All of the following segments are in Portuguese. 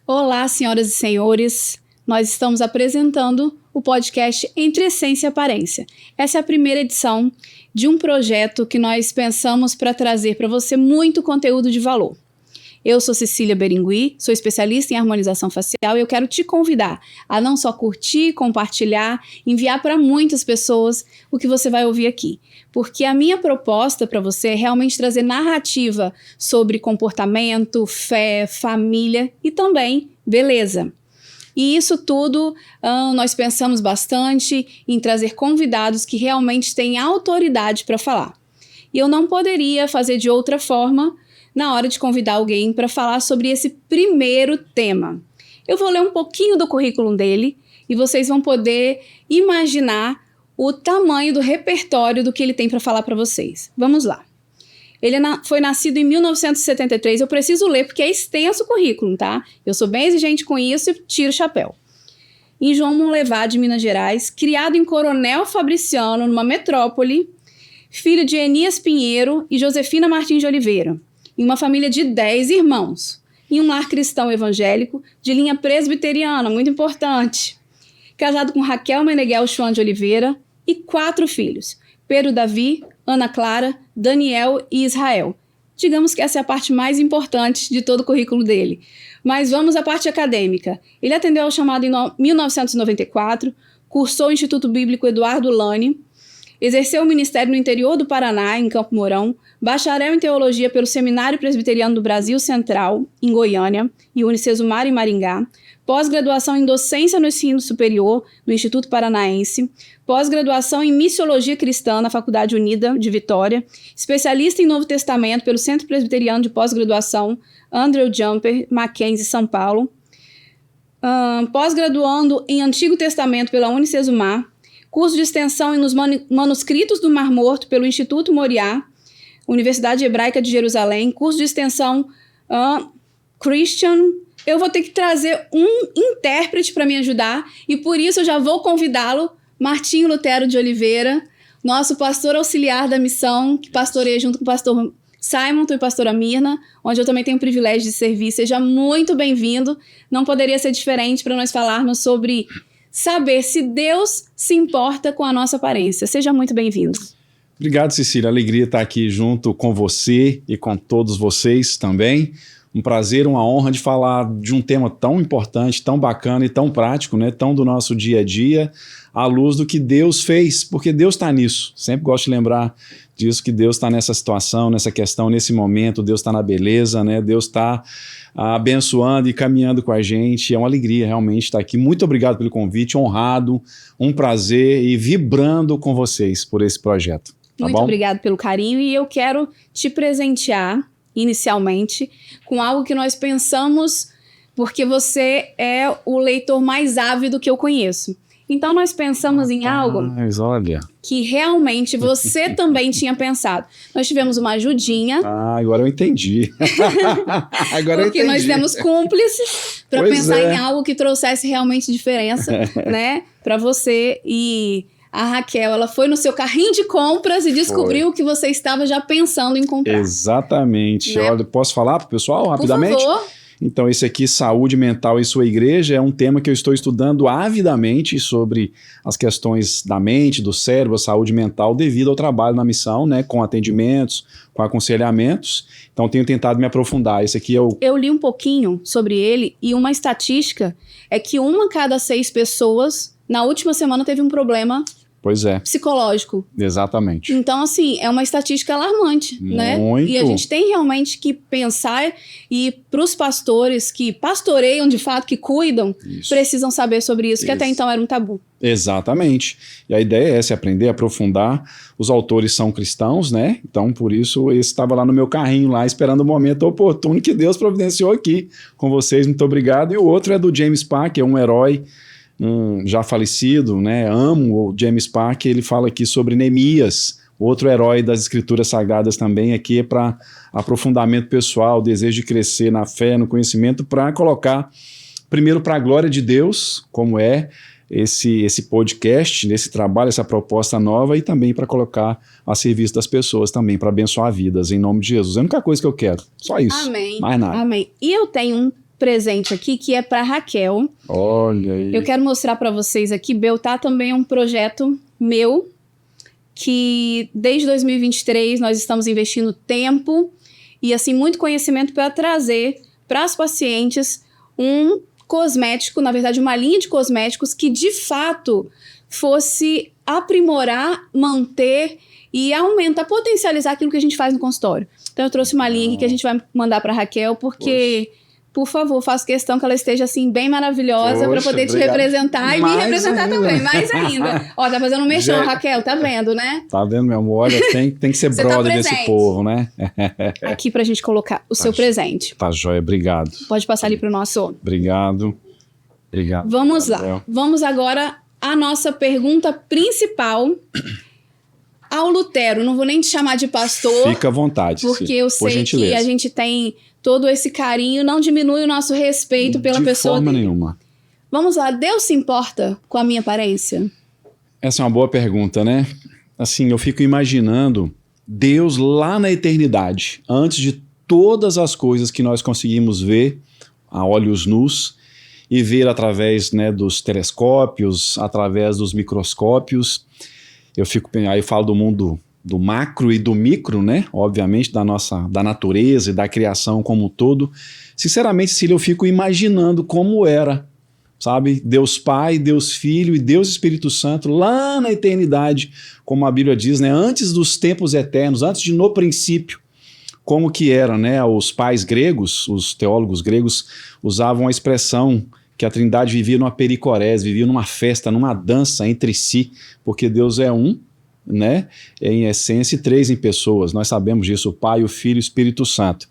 Olá, senhoras e senhores. Nós estamos apresentando o podcast Entre Essência e Aparência. Essa é a primeira edição de um projeto que nós pensamos para trazer para você muito conteúdo de valor. Eu sou Cecília Berengui, sou especialista em harmonização facial e eu quero te convidar a não só curtir, compartilhar, enviar para muitas pessoas o que você vai ouvir aqui. Porque a minha proposta para você é realmente trazer narrativa sobre comportamento, fé, família e também beleza. E isso tudo nós pensamos bastante em trazer convidados que realmente têm autoridade para falar. E eu não poderia fazer de outra forma na hora de convidar alguém para falar sobre esse primeiro tema. Eu vou ler um pouquinho do currículo dele e vocês vão poder imaginar o tamanho do repertório do que ele tem para falar para vocês. Vamos lá. Ele foi nascido em 1973. Eu preciso ler porque é extenso o currículo, tá? Eu sou bem exigente com isso e tiro o chapéu. Em João Monlevade, Minas Gerais, criado em Coronel Fabriciano, numa metrópole, filho de Enias Pinheiro e Josefina Martins de Oliveira, em uma família de 10 irmãos, em um lar cristão evangélico de linha presbiteriana, muito importante. Casado com Raquel Meneghel Schwan de Oliveira e 4 filhos, Pedro Davi, Ana Clara, Daniel e Israel. Digamos que essa é a parte mais importante de todo o currículo dele. Mas vamos à parte acadêmica. Ele atendeu ao chamado em 1994, cursou o Instituto Bíblico Eduardo Lane, exerceu o ministério no interior do Paraná, em Campo Mourão, bacharel em teologia pelo Seminário Presbiteriano do Brasil Central, em Goiânia, e Unicesumar, em Maringá, pós-graduação em docência no ensino superior, no Instituto Paranaense, pós-graduação em missiologia cristã na Faculdade Unida de Vitória, especialista em Novo Testamento pelo Centro Presbiteriano de Pós-Graduação Andrew Jumper, Mackenzie, São Paulo, pós-graduando em Antigo Testamento pela Unicesumar, curso de extensão nos manuscritos do Mar Morto pelo Instituto Moriá, Universidade Hebraica de Jerusalém, curso de extensão Christian. Eu vou ter que trazer um intérprete para me ajudar e por isso eu já vou convidá-lo, Martinho Lutero de Oliveira, nosso pastor auxiliar da missão, que pastoreia junto com o pastor Simon e a pastora Mirna, onde eu também tenho o privilégio de servir. Seja muito bem-vindo. Não poderia ser diferente para nós falarmos sobre saber se Deus se importa com a nossa aparência. Seja muito bem-vindo. Obrigado, Cecília. Alegria estar aqui junto com você e com todos vocês também. Um prazer, uma honra de falar de um tema tão importante, tão bacana e tão prático, né? Tão do nosso dia a dia, à luz do que Deus fez, porque Deus está nisso. Sempre gosto de lembrar disso, que Deus está nessa situação, nessa questão, nesse momento. Deus está na beleza, né? Deus está abençoando e caminhando com a gente. É uma alegria realmente estar aqui. Muito obrigado pelo convite, honrado, um prazer e vibrando com vocês por esse projeto. Tá Muito bom? obrigado pelo carinho e eu quero te presentear inicialmente com algo que nós pensamos, porque você é o leitor mais ávido que eu conheço. Então nós pensamos em algo olha. que realmente você também tinha pensado. Nós tivemos uma ajudinha. Agora eu entendi. Porque nós temos cúmplices para pensar em algo que trouxesse realmente diferença, né, para você. E a Raquel, ela foi no seu carrinho de compras e descobriu o que você estava já pensando em comprar. Exatamente. Né? Olha, posso falar para o pessoal rapidamente? Por favor. Então, esse aqui, saúde mental e sua igreja, é um tema que eu estou estudando avidamente sobre as questões da mente, do cérebro, a saúde mental, devido ao trabalho na missão, né, com atendimentos, com aconselhamentos. Então, tenho tentado me aprofundar. Esse aqui é o... Eu li um pouquinho sobre ele e uma estatística é que 1 a cada 6 pessoas, na última semana, teve um problema psicológico. Exatamente. Então, assim, é uma estatística alarmante, né? E a gente tem realmente que pensar e para os pastores que pastoreiam de fato, que cuidam, precisam saber sobre isso, que até então era um tabu. Exatamente. E a ideia é essa, aprender, aprofundar. Os autores são cristãos, né? Então, por isso, esse estava lá no meu carrinho, lá, esperando o momento oportuno que Deus providenciou aqui com vocês. Muito obrigado. E o outro é do James Park, é um herói já falecido, né? Amo o James Park. Ele fala aqui sobre Neemias, outro herói das escrituras sagradas também. Aqui é para aprofundamento pessoal, desejo de crescer na fé, no conhecimento, para colocar primeiro para a glória de Deus, como é esse podcast, esse trabalho, essa proposta nova, e também para colocar a serviço das pessoas também, para abençoar vidas, em nome de Jesus. É a única coisa que eu quero, só isso. Amém. Mais nada. Amém. E eu tenho um presente aqui que é para Raquel. Olha aí. Eu quero mostrar para vocês aqui, Beltá também é um projeto meu, que desde 2023 nós estamos investindo tempo e assim muito conhecimento para trazer para as pacientes um cosmético, na verdade uma linha de cosméticos que de fato fosse aprimorar, manter e aumentar, potencializar aquilo que a gente faz no consultório. Então eu trouxe uma linha aqui que a gente vai mandar para Raquel, porque, por favor, faço questão que ela esteja assim bem maravilhosa para poder te representar e me representar também, mais ainda. Ó, tá fazendo um mexão, Raquel, tá vendo, né? Tá vendo, meu amor? Olha, tem que ser brother desse povo, né? Aqui pra gente colocar o seu presente. Tá joia, obrigado. Pode passar ali pro nosso... Obrigado. Vamos lá. Vamos agora à nossa pergunta principal ao Lutero. Não vou nem te chamar de pastor. Fica à vontade. Porque eu sei que a gente tem todo esse carinho, não diminui o nosso respeito pela pessoa. De forma nenhuma. Vamos lá, Deus se importa com a minha aparência? Essa é uma boa pergunta, né? Assim, eu fico imaginando Deus lá na eternidade, antes de todas as coisas que nós conseguimos ver a olhos nus e ver através, né, dos telescópios, através dos microscópios. Aí eu falo do mundo do macro e do micro, né? Obviamente, da natureza e da criação como um todo. Sinceramente, Cília, eu fico imaginando como era, sabe? Deus Pai, Deus Filho e Deus Espírito Santo lá na eternidade, como a Bíblia diz, né? Antes dos tempos eternos, antes de no princípio, como que era, né? Os pais gregos, os teólogos gregos usavam a expressão que a Trindade vivia numa pericorese, vivia numa festa, numa dança entre si, porque Deus é um, né, em essência, e três em pessoas. Nós sabemos disso, o Pai, o Filho e o Espírito Santo.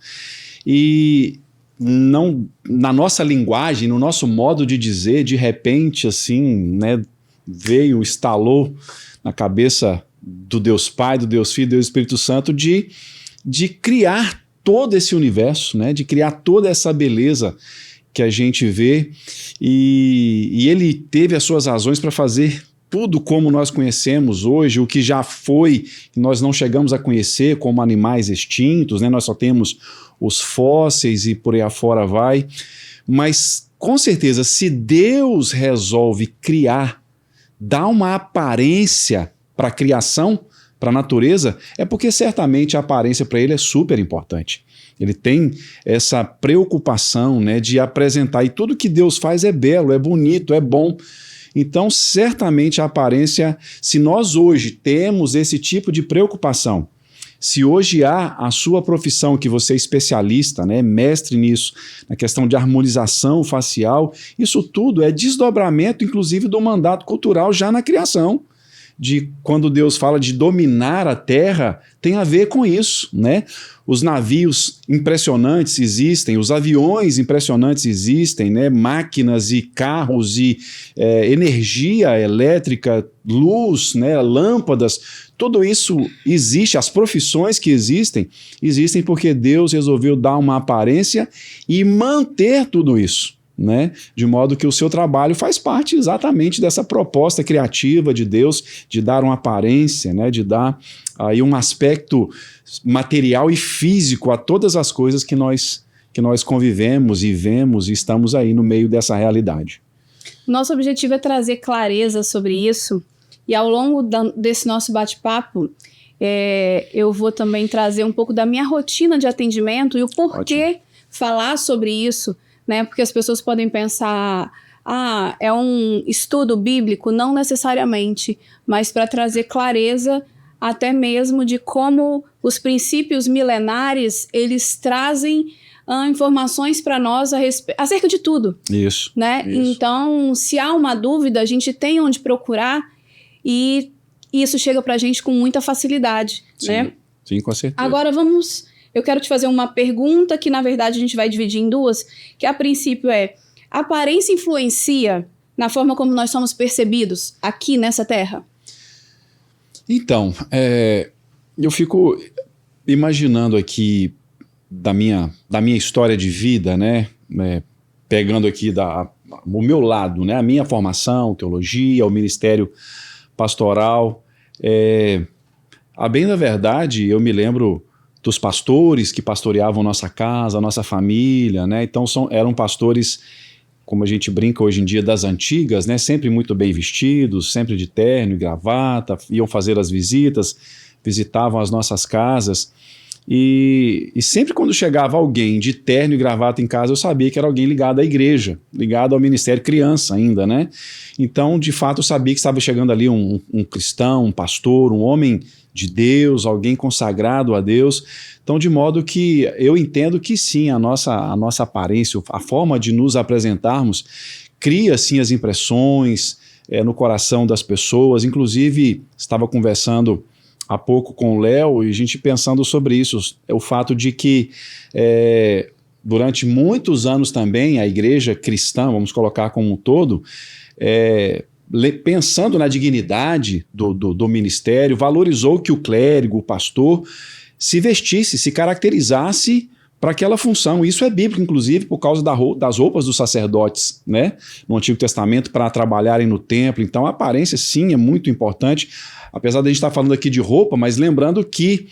E não, na nossa linguagem, no nosso modo de dizer, de repente, assim, né, estalou na cabeça do Deus Pai, do Deus Filho, do Deus Espírito Santo, de criar todo esse universo, né, de criar toda essa beleza que a gente vê, e ele teve as suas razões para fazer tudo como nós conhecemos hoje, o que já foi, nós não chegamos a conhecer como animais extintos, né? Nós só temos os fósseis e por aí afora vai, mas com certeza se Deus resolve criar, dar uma aparência para a criação, para a natureza, é porque certamente a aparência para ele é super importante. Ele tem essa preocupação, né, de apresentar, e tudo que Deus faz é belo, é bonito, é bom. Então, certamente a aparência, se nós hoje temos esse tipo de preocupação, se hoje há a sua profissão, que você é especialista, né, mestre nisso, na questão de harmonização facial, isso tudo é desdobramento, inclusive, do mandato cultural já na criação. De quando Deus fala de dominar a terra, tem a ver com isso, né? Os navios impressionantes existem, os aviões impressionantes existem, né? Máquinas e carros e energia elétrica, luz, né? Lâmpadas, tudo isso existe, as profissões que existem porque Deus resolveu dar uma aparência e manter tudo isso, né? De modo que o seu trabalho faz parte exatamente dessa proposta criativa de Deus, de dar uma aparência, né? De dar aí um aspecto material e físico a todas as coisas que nós convivemos e vemos e estamos aí no meio dessa realidade. Nosso objetivo é trazer clareza sobre isso, e ao longo desse nosso bate-papo, eu vou também trazer um pouco da minha rotina de atendimento e o porquê falar sobre isso, né? Porque as pessoas podem pensar, é um estudo bíblico? Não necessariamente, mas para trazer clareza até mesmo de como os princípios milenares, eles trazem informações para nós acerca de tudo. Isso, né? Isso. Então, se há uma dúvida, a gente tem onde procurar, e isso chega para a gente com muita facilidade. Sim, né? Sim, com certeza. Agora eu quero te fazer uma pergunta que, na verdade, a gente vai dividir em duas, que a princípio a aparência influencia na forma como nós somos percebidos aqui nessa terra? Então, eu fico imaginando aqui da minha história de vida, né? Pegando aqui o meu lado, né? A minha formação, teologia, o ministério pastoral. A bem da verdade, eu me lembro dos pastores que pastoreavam nossa casa, nossa família, né? Então eram pastores, como a gente brinca hoje em dia, das antigas, né? Sempre muito bem vestidos, sempre de terno e gravata, iam fazer as visitas, visitavam as nossas casas. E sempre quando chegava alguém de terno e gravata em casa, eu sabia que era alguém ligado à igreja, ligado ao ministério criança ainda, né? Então, de fato, eu sabia que estava chegando ali um cristão, um pastor, um homem de Deus, alguém consagrado a Deus. Então, de modo que eu entendo que sim, a nossa aparência, a forma de nos apresentarmos, cria sim as impressões no coração das pessoas. Inclusive, estava conversando há pouco com o Léo e a gente pensando sobre isso, o fato de que durante muitos anos também a igreja cristã, vamos colocar como um todo, pensando na dignidade do ministério, valorizou que o clérigo, o pastor, se vestisse, se caracterizasse para aquela função. Isso é bíblico, inclusive, por causa das roupas dos sacerdotes, né? No Antigo Testamento, para trabalharem no templo. Então, a aparência, sim, é muito importante. Apesar de a gente estar falando aqui de roupa, mas lembrando que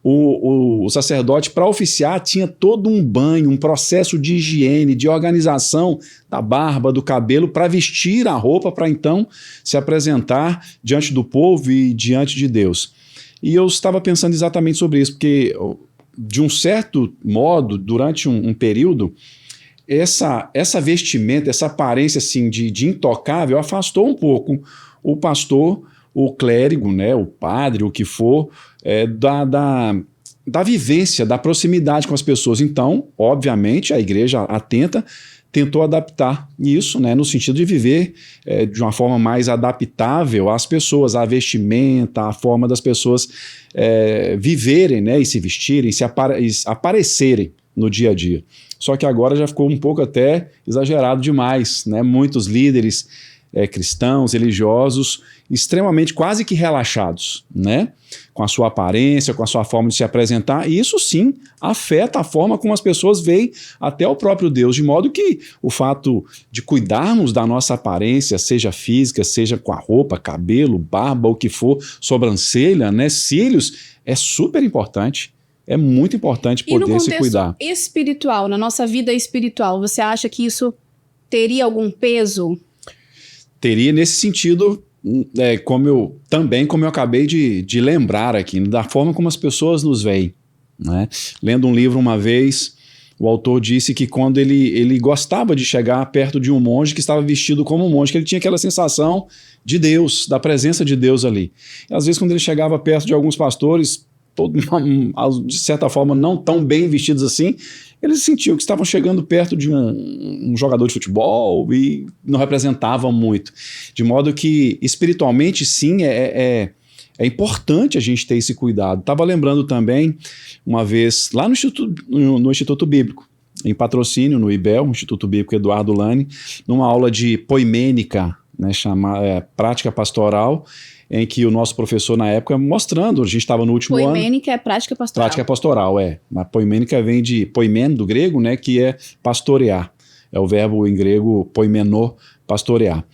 o sacerdote, para oficiar, tinha todo um banho, um processo de higiene, de organização da barba, do cabelo, para vestir a roupa, para então se apresentar diante do povo e diante de Deus. E eu estava pensando exatamente sobre isso, porque, de um certo modo, durante um período, essa vestimenta, essa aparência assim, de intocável, afastou um pouco o pastor, o clérigo, né, o padre, o que for, da vivência, da proximidade com as pessoas. Então, obviamente, a igreja atenta tentou adaptar isso, né, no sentido de viver de uma forma mais adaptável às pessoas, à vestimenta, à forma das pessoas viverem, né, e se vestirem, aparecerem no dia a dia. Só que agora já ficou um pouco até exagerado demais, né? Muitos líderes cristãos, religiosos, extremamente quase que relaxados, né? Com a sua aparência, com a sua forma de se apresentar, e isso sim afeta a forma como as pessoas veem até o próprio Deus, de modo que o fato de cuidarmos da nossa aparência, seja física, seja com a roupa, cabelo, barba, o que for, sobrancelha, né, cílios, é super importante. É muito importante poder se cuidar. E no contexto espiritual, na nossa vida espiritual, você acha que isso teria algum peso? Teria nesse sentido, como eu acabei de lembrar aqui, da forma como as pessoas nos veem, né? Lendo um livro uma vez, o autor disse que quando ele gostava de chegar perto de um monge que estava vestido como um monge, que ele tinha aquela sensação de Deus, da presença de Deus ali. E às vezes quando ele chegava perto de alguns pastores, de certa forma não tão bem vestidos assim, eles sentiam que estavam chegando perto de um jogador de futebol e não representavam muito. De modo que, espiritualmente, sim, é importante a gente ter esse cuidado. Estava lembrando também, uma vez, lá no Instituto Bíblico, em Patrocínio, no IBEL, Instituto Bíblico Eduardo Lani, numa aula de poimênica, né, prática pastoral, em que o nosso professor na época mostrando, a gente estava no último ano... Poimênica é prática pastoral. Prática pastoral, A poimênica vem de poimen, do grego, né, que é pastorear. É o verbo em grego poimenô, pastorear.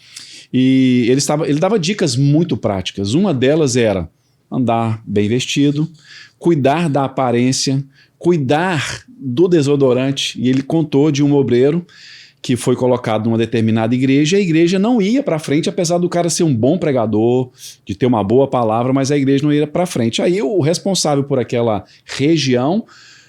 E ele dava dicas muito práticas. Uma delas era andar bem vestido, cuidar da aparência, cuidar do desodorante. E ele contou de um obreiro que foi colocado numa determinada igreja, e a igreja não ia para frente, apesar do cara ser um bom pregador, de ter uma boa palavra, mas a igreja não ia para frente. Aí o responsável por aquela região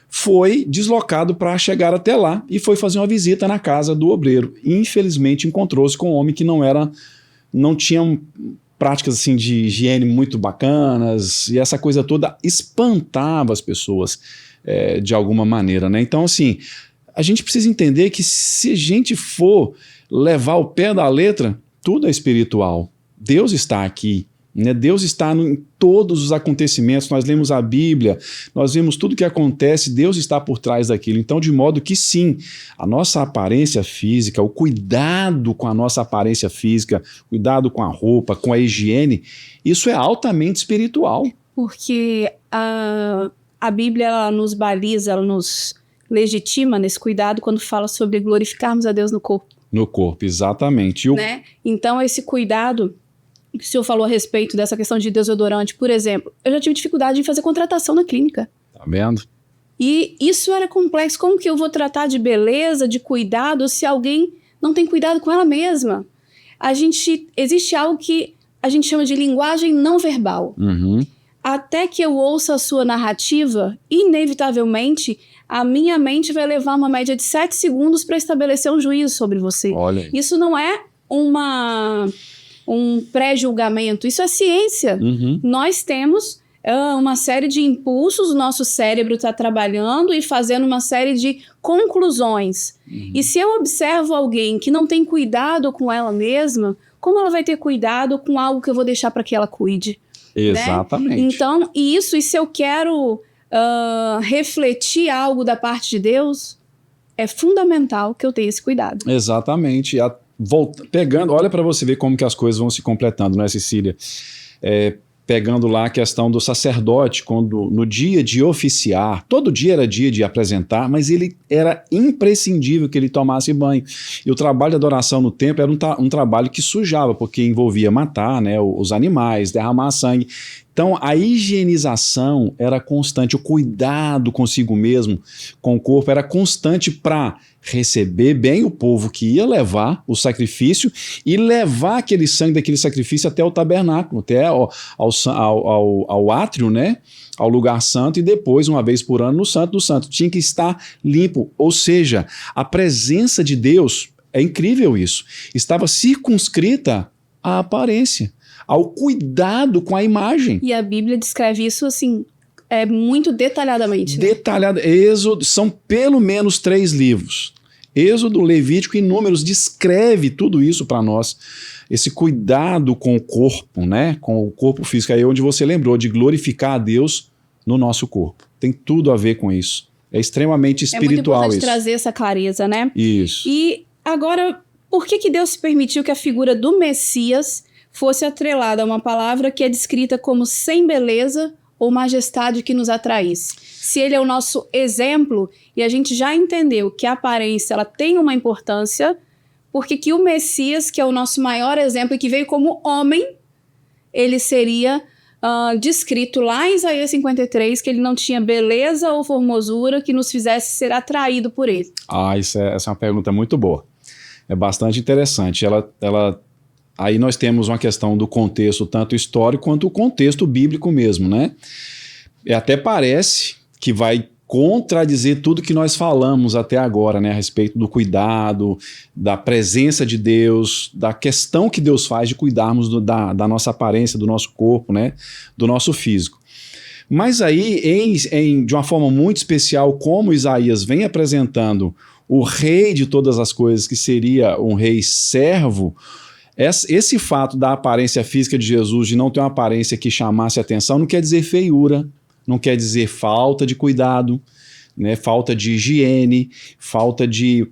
foi deslocado para chegar até lá e foi fazer uma visita na casa do obreiro. Infelizmente encontrou-se com um homem que não tinha práticas assim de higiene muito bacanas, e essa coisa toda espantava as pessoas de alguma maneira, né? Então, assim, a gente precisa entender que se a gente for levar o pé da letra, tudo é espiritual. Deus está aqui, né? Deus está em todos os acontecimentos. Nós lemos a Bíblia, nós vemos tudo que acontece, Deus está por trás daquilo. Então, de modo que sim, a nossa aparência física, o cuidado com a nossa aparência física, cuidado com a roupa, com a higiene, isso é altamente espiritual. Porque a Bíblia ela nos baliza, ela nos legitima nesse cuidado quando fala sobre glorificarmos a Deus no corpo. No corpo, exatamente. Né? Então, esse cuidado, que o senhor falou a respeito dessa questão de desodorante, por exemplo, eu já tive dificuldade em fazer contratação na clínica. Tá vendo? E isso era complexo. Como que eu vou tratar de beleza, de cuidado, se alguém não tem cuidado com ela mesma? Existe algo que a gente chama de linguagem não verbal. Até que eu ouça a sua narrativa, inevitavelmente, a minha mente vai levar uma média de 7 segundos para estabelecer um juízo sobre você. Olha. Isso não é um pré-julgamento, isso é ciência. Nós temos uma série de impulsos, o nosso cérebro está trabalhando e fazendo uma série de conclusões. E se eu observo alguém que não tem cuidado com ela mesma, como ela vai ter cuidado com algo que eu vou deixar para que ela cuide? Exatamente. Né? Então, e se eu quero refletir algo da parte de Deus, é fundamental que eu tenha esse cuidado. Exatamente. Pegando, olha para você ver como que as coisas vão se completando, né, Cecília? Pegando lá a questão do sacerdote, quando no dia de oficiar, todo dia era dia de apresentar, mas ele era imprescindível que ele tomasse banho. E o trabalho de adoração no templo era um trabalho que sujava, porque envolvia matar, né, os animais, derramar sangue. Então, a higienização era constante, o cuidado consigo mesmo, com o corpo, era constante para receber bem o povo que ia levar o sacrifício e levar aquele sangue daquele sacrifício até o tabernáculo, até ao átrio, né? Ao lugar santo, e depois, uma vez por ano, no Santo do Santo. Tinha que estar limpo, ou seja, a presença de Deus, é incrível isso, estava circunscrita à aparência, ao cuidado com a imagem. E a Bíblia descreve isso assim, muito detalhadamente. Né? Êxodo, são pelo menos 3 livros. Êxodo, Levítico e Números descreve tudo isso para nós. Esse cuidado com o corpo, né? Com o corpo físico. Aí onde você lembrou de glorificar a Deus no nosso corpo. Tem tudo a ver com isso. É extremamente espiritual. É muito importante trazer essa clareza, né? Isso. E agora, por que Deus permitiu que a figura do Messias fosse atrelada a uma palavra que é descrita como sem beleza ou majestade que nos atraísse? Se ele é o nosso exemplo, e a gente já entendeu que a aparência ela tem uma importância, porque que o Messias, que é o nosso maior exemplo e que veio como homem, ele seria descrito lá em Isaías 53, que ele não tinha beleza ou formosura que nos fizesse ser atraído por ele. Essa é uma pergunta muito boa. É bastante interessante. Aí nós temos uma questão do contexto, tanto histórico quanto o contexto bíblico mesmo, né? E até parece que vai contradizer tudo que nós falamos até agora, né? A respeito do cuidado, da presença de Deus, da questão que Deus faz de cuidarmos da nossa aparência, do nosso corpo, né? Do nosso físico. Mas aí, de uma forma muito especial, como Isaías vem apresentando o rei de todas as coisas, que seria um rei servo, esse fato da aparência física de Jesus, de não ter uma aparência que chamasse atenção, não quer dizer feiura, não quer dizer falta de cuidado, né? Falta de higiene, falta de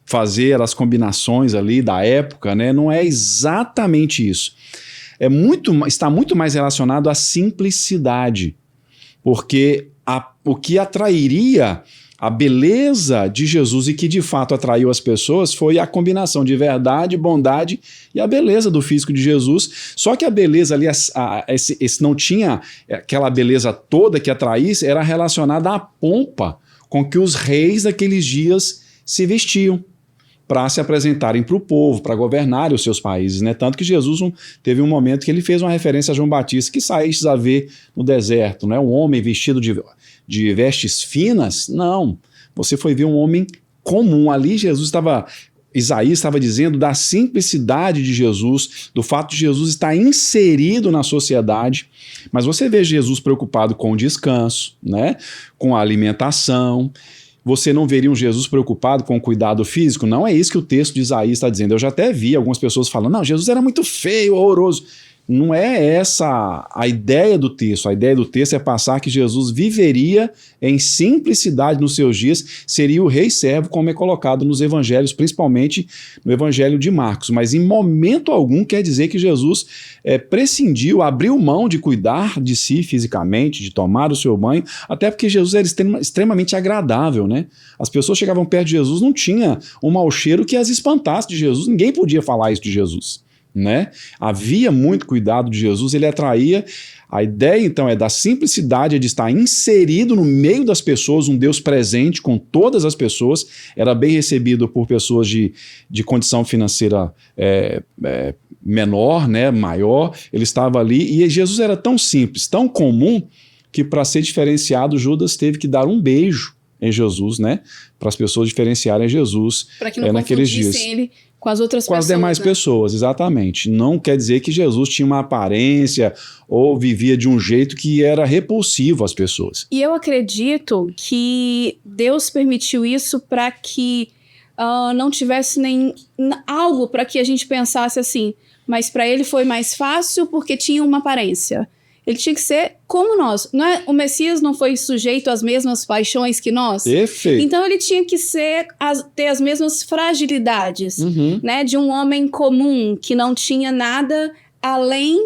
fazer as combinações ali da época, né? Não é exatamente isso. Está muito mais relacionado à simplicidade, porque o que atrairia a beleza de Jesus e que de fato atraiu as pessoas foi a combinação de verdade, bondade e a beleza do físico de Jesus. Só que a beleza ali, esse não tinha aquela beleza toda que atraísse, era relacionada à pompa com que os reis daqueles dias se vestiam para se apresentarem para o povo, para governarem os seus países, né? Tanto que Jesus teve um momento que ele fez uma referência a João Batista, que saíste a ver no deserto, né? Um homem vestido de vestes finas? Não, você foi ver um homem comum. Ali Isaías estava dizendo da simplicidade de Jesus, do fato de Jesus estar inserido na sociedade, mas você vê Jesus preocupado com o descanso, né? Com a alimentação. Você não veria um Jesus preocupado com o cuidado físico? Não é isso que o texto de Isaías está dizendo. Eu já até vi algumas pessoas falando, não, Jesus era muito feio, horroroso. Não é essa a ideia do texto. A ideia do texto é passar que Jesus viveria em simplicidade nos seus dias, seria o rei servo, como é colocado nos evangelhos, principalmente no evangelho de Marcos. Mas em momento algum quer dizer que Jesus prescindiu, abriu mão de cuidar de si fisicamente, de tomar o seu banho, até porque Jesus era extremamente agradável, né? As pessoas chegavam perto de Jesus, não tinha um mau cheiro que as espantasse de Jesus, ninguém podia falar isso de Jesus, né? Havia muito cuidado de Jesus, ele atraía A ideia, então, é da simplicidade, de estar inserido no meio das pessoas, um Deus presente com todas as pessoas. Era bem recebido por pessoas de condição financeira menor, né, maior. Ele estava ali, e Jesus era tão simples, tão comum, que para ser diferenciado, Judas teve que dar um beijo em Jesus, né, para as pessoas diferenciarem Jesus para que não naqueles dias. Ele com as outras com pessoas. as demais pessoas, exatamente. Não quer dizer que Jesus tinha uma aparência ou vivia de um jeito que era repulsivo às pessoas. E eu acredito que Deus permitiu isso para que não tivesse nem algo para que a gente pensasse assim, mas para ele foi mais fácil porque tinha uma aparência. Ele tinha que ser como nós. O Messias não foi sujeito às mesmas paixões que nós? Perfeito. Então ele tinha que ter as mesmas fragilidades, né? De um homem comum que não tinha nada além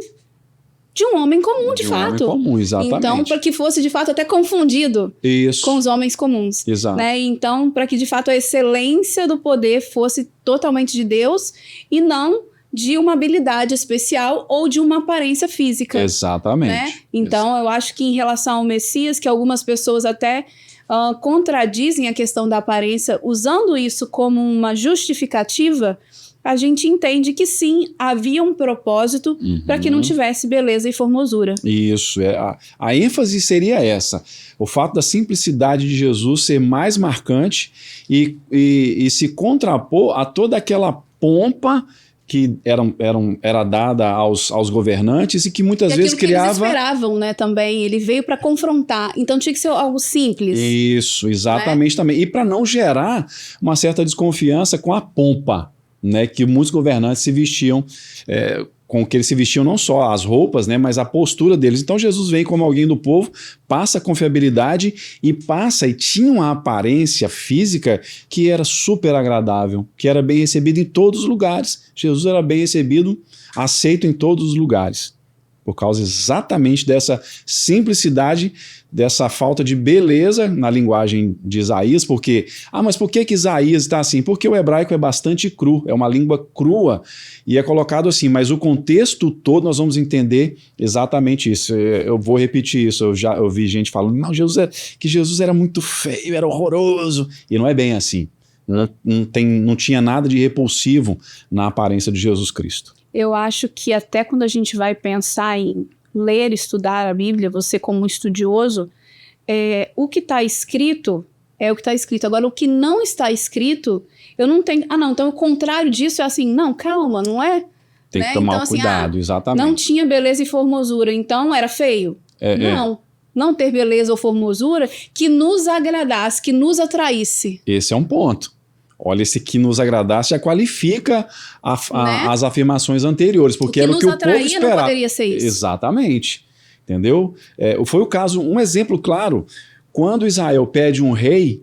de um homem comum, de fato. Homem comum, exatamente. Então, para que fosse de fato até confundido com os homens comuns. Exato. Né? Então, para que de fato a excelência do poder fosse totalmente de Deus e não de uma habilidade especial ou de uma aparência física. Exatamente. Né? Então, eu acho que em relação ao Messias, que algumas pessoas até contradizem a questão da aparência, usando isso como uma justificativa, a gente entende que sim, havia um propósito para que não tivesse beleza e formosura. Isso, a ênfase seria essa. O fato da simplicidade de Jesus ser mais marcante e se contrapor a toda aquela pompa que era dada aos governantes e que muitas vezes criava... Que eles esperavam, né, também. Ele veio para confrontar, então tinha que ser algo simples. Isso, exatamente, né? Também. E para não gerar uma certa desconfiança com a pompa, né, que muitos governantes se vestiam, com o que eles se vestiam, não só as roupas, né, mas a postura deles. Então Jesus vem como alguém do povo, passa a confiabilidade e tinha uma aparência física que era super agradável, que era bem recebido em todos os lugares. Jesus era bem recebido, aceito em todos os lugares, por causa exatamente dessa simplicidade, dessa falta de beleza na linguagem de Isaías, porque, mas por que Isaías está assim? Porque o hebraico é bastante cru, é uma língua crua, e é colocado assim, mas o contexto todo nós vamos entender exatamente isso. Eu vou repetir isso, eu ouvi gente falando, não, que Jesus era muito feio, era horroroso, e não é bem assim. Não tinha nada de repulsivo na aparência de Jesus Cristo. Eu acho que até quando a gente vai pensar em ler, estudar a Bíblia, você como estudioso, o que está escrito é o que está escrito. Agora, o que não está escrito, eu não tenho... então o contrário disso é assim, não, calma, não é? Tem que tomar então, cuidado, assim, exatamente. Não tinha beleza e formosura, então era feio. Não ter beleza ou formosura que nos agradasse, que nos atraísse. Esse é um ponto. Olha, esse que nos agradasse já qualifica as afirmações anteriores, porque era o que o povo esperava. Não poderia ser isso. Exatamente. Entendeu? Foi o caso, um exemplo claro, quando Israel pede um rei,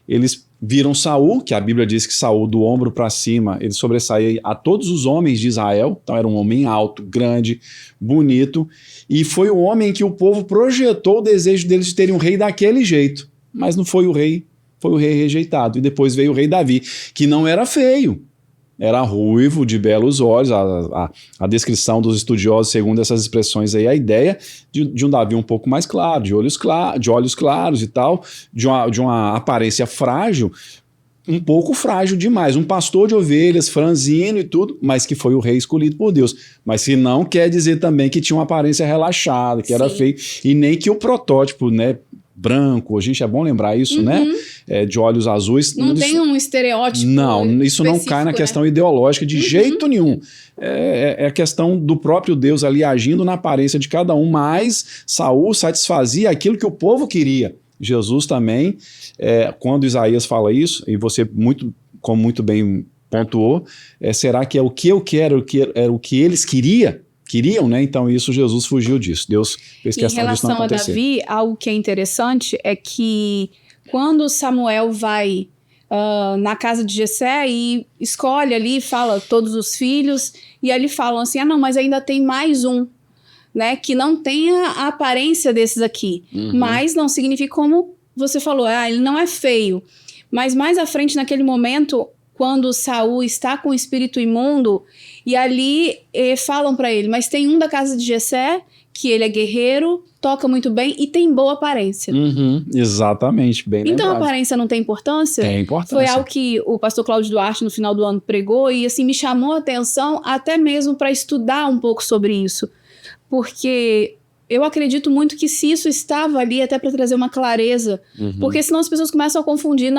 eles viram Saul, que a Bíblia diz que Saul, do ombro para cima, ele sobressaía a todos os homens de Israel, então era um homem alto, grande, bonito, e foi o homem que o povo projetou o desejo deles de terem um rei daquele jeito, mas não foi o rei. Foi o rei rejeitado. E depois veio o rei Davi, que não era feio, era ruivo, de belos olhos. A descrição dos estudiosos, segundo essas expressões aí, a ideia de um Davi um pouco mais claro, de olhos claros e tal, de uma aparência frágil, um pouco frágil demais. Um pastor de ovelhas, franzino e tudo, mas que foi o rei escolhido por Deus. Mas se não quer dizer também que tinha uma aparência relaxada, que era feio, e nem que o protótipo, né, branco, gente, é bom lembrar isso, né? De olhos azuis. Não tem um estereótipo. Não, isso não cai na questão ideológica de jeito nenhum. É a questão do próprio Deus ali agindo na aparência de cada um, mas Saul satisfazia aquilo que o povo queria. Jesus também, quando Isaías fala isso, e você como muito bem pontuou, será que é o que eu quero, era o que eles queriam, né? Então Jesus fugiu disso. Deus fez questão disso não acontecer. Em relação a Davi, algo que é interessante é que quando Samuel vai na casa de Jessé e escolhe ali, fala todos os filhos, e ali falam assim, não, mas ainda tem mais um, né? Que não tem a aparência desses aqui. Mas não significa, como você falou, ele não é feio. Mas mais à frente, naquele momento, quando Saul está com o espírito imundo, e ali falam para ele, mas tem um da casa de Jessé que ele é guerreiro, toca muito bem e tem boa aparência. Exatamente, bem Então lembrado. a aparência não tem importância? Tem importância. Foi algo que o pastor Cláudio Duarte no final do ano pregou e assim me chamou a atenção até mesmo para estudar um pouco sobre isso. Porque eu acredito muito que se isso estava ali até para trazer uma clareza, porque senão as pessoas começam a confundir,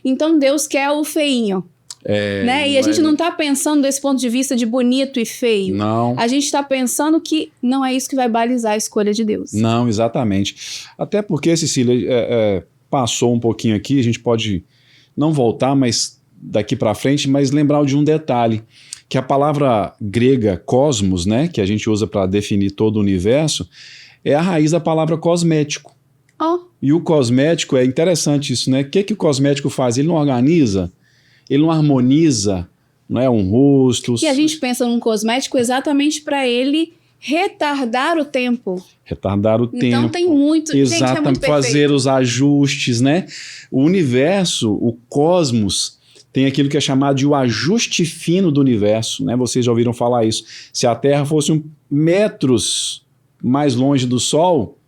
então Deus quer o feinho. Né? E a gente não está pensando desse ponto de vista de bonito e feio. Não. A gente está pensando que não é isso que vai balizar a escolha de Deus. Não, exatamente. Até porque, Cecília, passou um pouquinho aqui, a gente pode não voltar mas daqui para frente, mas lembrar de um detalhe, que a palavra grega cosmos, né, que a gente usa para definir todo o universo, é a raiz da palavra cosmético. E o cosmético, é interessante isso, né? O que o cosmético faz? Ele não organiza, ele não harmoniza, não é um rosto. E a gente pensa num cosmético exatamente para ele retardar o tempo. Retardar o tempo. Então tem muito... Exatamente, gente, é muito fazer os ajustes, né? O universo, o cosmos, tem aquilo que é chamado de o ajuste fino do universo, né? Vocês já ouviram falar isso. Se a Terra fosse metros mais longe do Sol,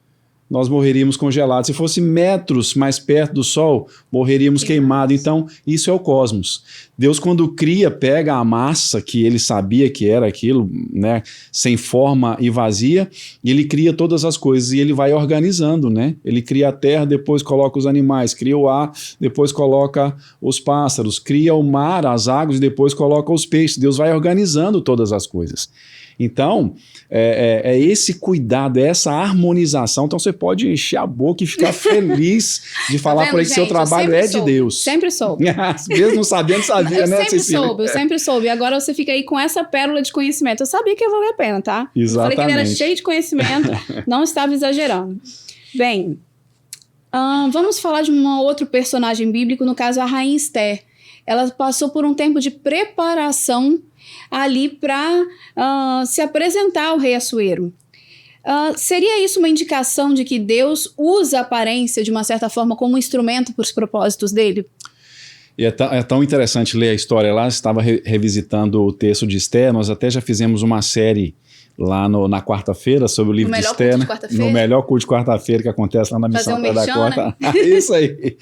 nós morreríamos congelados. Se fosse metros mais perto do Sol, morreríamos queimados. Então, isso é o cosmos. Deus, quando cria, pega a massa que ele sabia que era aquilo, né, sem forma e vazia, e ele cria todas as coisas e ele vai organizando, né? Ele cria a terra, depois coloca os animais, cria o ar, depois coloca os pássaros, cria o mar, as águas, e depois coloca os peixes. Deus vai organizando todas as coisas. Então, é esse cuidado, é essa harmonização. Então, você pode encher a boca e ficar feliz de falar por aí que seu trabalho é de Deus. Sempre soube. Mesmo não sabendo, sabia, né, Cecília? Eu sempre soube. E agora você fica aí com essa pérola de conhecimento. Eu sabia que ia valer a pena, tá? Exatamente. Eu falei que ele era cheio de conhecimento, não estava exagerando. Bem, vamos falar de um outro personagem bíblico, no caso a Rainha Esther. Ela passou por um tempo de preparação ali para se apresentar ao rei Assuero. Seria isso uma indicação de que Deus usa a aparência de uma certa forma como um instrumento para os propósitos dele? E é tão interessante ler a história lá. Estava revisitando o texto de Esther. Nós até já fizemos uma série lá na quarta-feira sobre o livro de Esther. No melhor culto de quarta-feira que acontece lá na Missão da Quarta. Isso aí.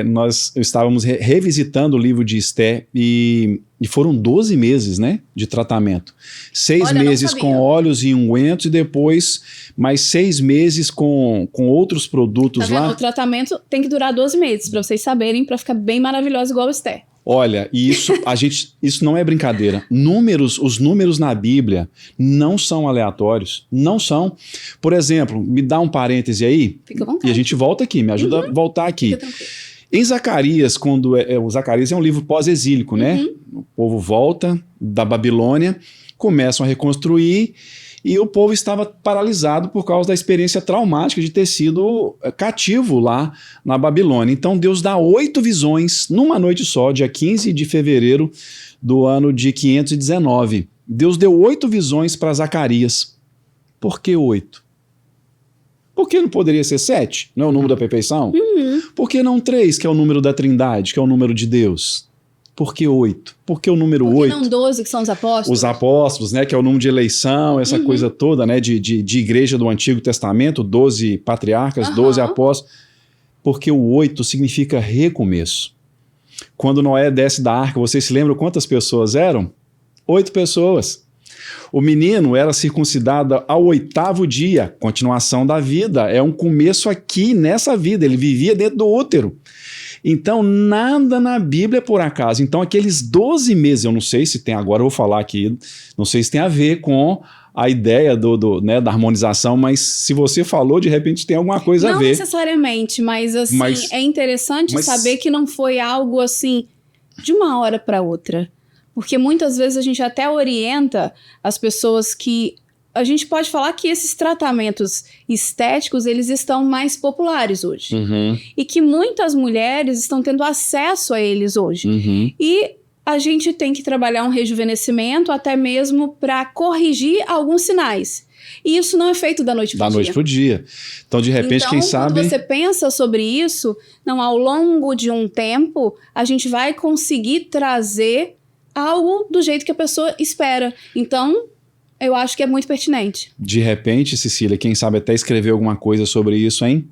Nós estávamos revisitando o livro de Esther e foram 12 meses, né, de tratamento. 6 meses com óleos e ungüentos e depois mais 6 meses com outros produtos lá. O tratamento tem que durar 12 meses, para vocês saberem, para ficar bem maravilhoso igual a Esther. Olha, isso não é brincadeira. Os números na Bíblia não são aleatórios. Não são. Por exemplo, me dá um parêntese aí. Fica à vontade. E a gente volta aqui, me ajuda a voltar aqui. Fica tranquilo. Em Zacarias, o Zacarias é um livro pós-exílico, né? O povo volta da Babilônia, começam a reconstruir e o povo estava paralisado por causa da experiência traumática de ter sido cativo lá na Babilônia. Então Deus dá 8 visões numa noite só, dia 15 de fevereiro do ano de 519. Deus deu 8 visões para Zacarias. Por que 8? Por que não poderia ser 7? Não é o número da perfeição? Por que não 3, que é o número da Trindade, que é o número de Deus? Por que 8? Por que o número 8? Por que não 12, que são os apóstolos? Os apóstolos, né, que é o número de eleição, essa coisa toda, né, de igreja do Antigo Testamento, 12 patriarcas, 12 apóstolos. Porque o 8 significa recomeço. Quando Noé desce da arca, vocês se lembram quantas pessoas eram? 8 pessoas. O menino era circuncidado ao 8º dia, continuação da vida, é um começo aqui nessa vida, ele vivia dentro do útero. Então, nada na Bíblia é por acaso. Então, aqueles 12 meses, eu não sei se tem, agora eu vou falar aqui, não sei se tem a ver com a ideia né, da harmonização, mas se você falou, de repente tem alguma coisa a ver. Não necessariamente, mas assim, é interessante saber que não foi algo assim, de uma hora para outra. Porque muitas vezes a gente até orienta as pessoas que... A gente pode falar que esses tratamentos estéticos, eles estão mais populares hoje. E que muitas mulheres estão tendo acesso a eles hoje. E a gente tem que trabalhar um rejuvenescimento até mesmo para corrigir alguns sinais. E isso não é feito da noite para o dia. Da noite para o dia. Então, de repente, quem sabe... quando você pensa sobre isso, ao longo de um tempo, a gente vai conseguir trazer algo do jeito que a pessoa espera. Então... eu acho que é muito pertinente. De repente, Cecília, quem sabe até escrever alguma coisa sobre isso, hein?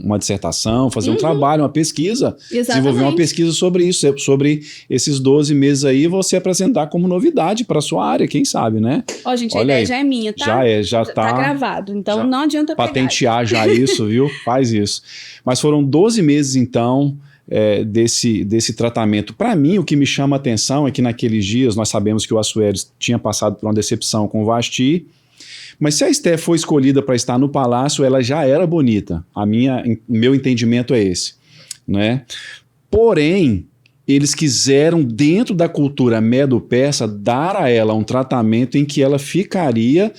Uma dissertação, fazer um trabalho, uma pesquisa, desenvolver uma pesquisa sobre isso, sobre esses 12 meses aí, você apresentar como novidade para a sua área, quem sabe, né? Ó, gente, a ideia já é minha, tá? Já tá gravado, então não adianta patentear já isso, viu? Faz isso. Mas foram 12 meses, então, desse tratamento. Para mim, o que me chama a atenção é que naqueles dias, nós sabemos que o Assueres tinha passado por uma decepção com o Vasti, mas se a Esther foi escolhida para estar no palácio, ela já era bonita. Meu entendimento é esse, né? Porém, eles quiseram, dentro da cultura medo-persa, dar a ela um tratamento em que ela ficaria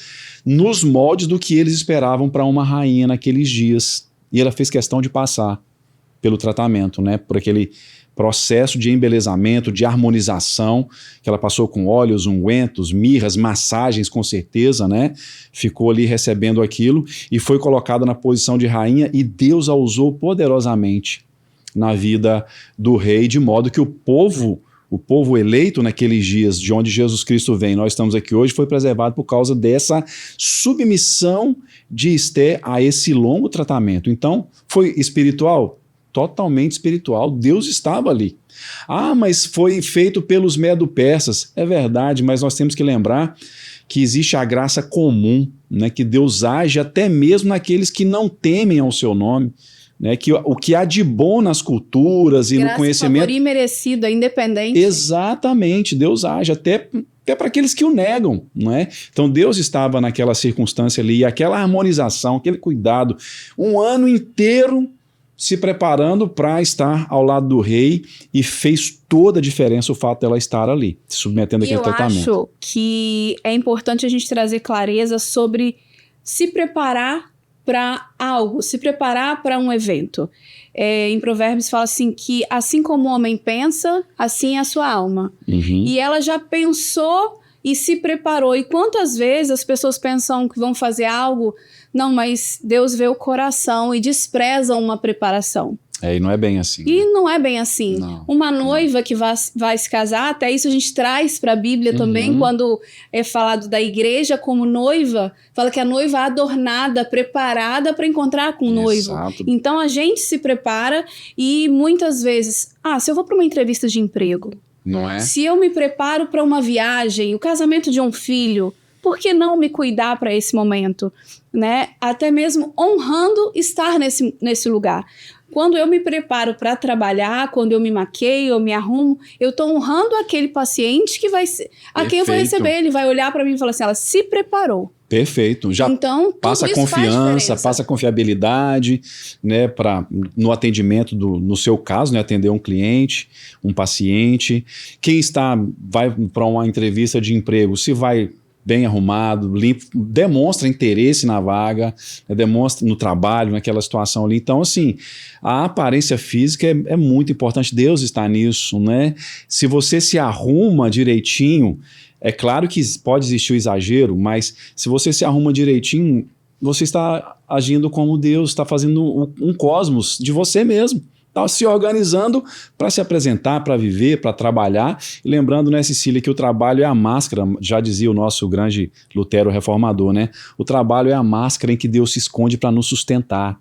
nos moldes do que eles esperavam para uma rainha naqueles dias. E ela fez questão de passar pelo tratamento, né? Por aquele processo de embelezamento, de harmonização, que ela passou com óleos, ungüentos, mirras, massagens, com certeza, né? Ficou ali recebendo aquilo e foi colocada na posição de rainha, e Deus a usou poderosamente na vida do rei, de modo que o povo eleito naqueles dias, de onde Jesus Cristo vem, nós estamos aqui hoje, foi preservado por causa dessa submissão de Esther a esse longo tratamento. Então, foi espiritual? Totalmente espiritual, Deus estava ali. Ah, mas foi feito pelos medo-persas. É verdade, mas nós temos que lembrar que existe a graça comum, né, que Deus age até mesmo naqueles que não temem ao seu nome, né, que o que há de bom nas culturas e graça, no conhecimento... Graça, imerecido, independente. Exatamente, Deus age até para aqueles que o negam, não é? Então Deus estava naquela circunstância ali, e aquela harmonização, aquele cuidado, um ano inteiro se preparando para estar ao lado do rei, e fez toda a diferença o fato dela estar ali, se submetendo àquele tratamento. Eu acho que é importante a gente trazer clareza sobre se preparar para algo, se preparar para um evento. Em Provérbios fala assim que assim como o homem pensa, assim é a sua alma. Uhum. E ela já pensou e se preparou. E quantas vezes as pessoas pensam que vão fazer algo... Não, mas Deus vê o coração e despreza uma preparação. E não é bem assim. E não é bem assim. Não, uma noiva que vai se casar, até isso a gente traz para a Bíblia também, quando é falado da igreja como noiva, fala que a noiva é adornada, preparada para encontrar com o noivo. Exato. Então a gente se prepara e muitas vezes, se eu vou para uma entrevista de emprego, não é? Se eu me preparo para uma viagem, o casamento de um filho, por que não me cuidar para esse momento? Né? Até mesmo honrando estar nesse lugar. Quando eu me preparo para trabalhar, quando eu me maqueio, eu me arrumo, eu estou honrando aquele paciente que vai ser, a quem eu vou receber. Ele vai olhar para mim e falar assim, ela se preparou. Perfeito. Já então, passa confiança, passa confiabilidade, né, no atendimento, no seu caso, né, atender um cliente, um paciente. Quem vai para uma entrevista de emprego, se vai bem arrumado, limpo, demonstra interesse na vaga, né, demonstra no trabalho, naquela situação ali. Então, assim, a aparência física é muito importante. Deus está nisso, né? Se você se arruma direitinho, é claro que pode existir o exagero, mas se você se arruma direitinho, você está agindo como Deus, está fazendo um cosmos de você mesmo. Está se organizando para se apresentar, para viver, para trabalhar. E lembrando, né, Cecília, que o trabalho é a máscara, já dizia o nosso grande Lutero reformador, né? O trabalho é a máscara em que Deus se esconde para nos sustentar,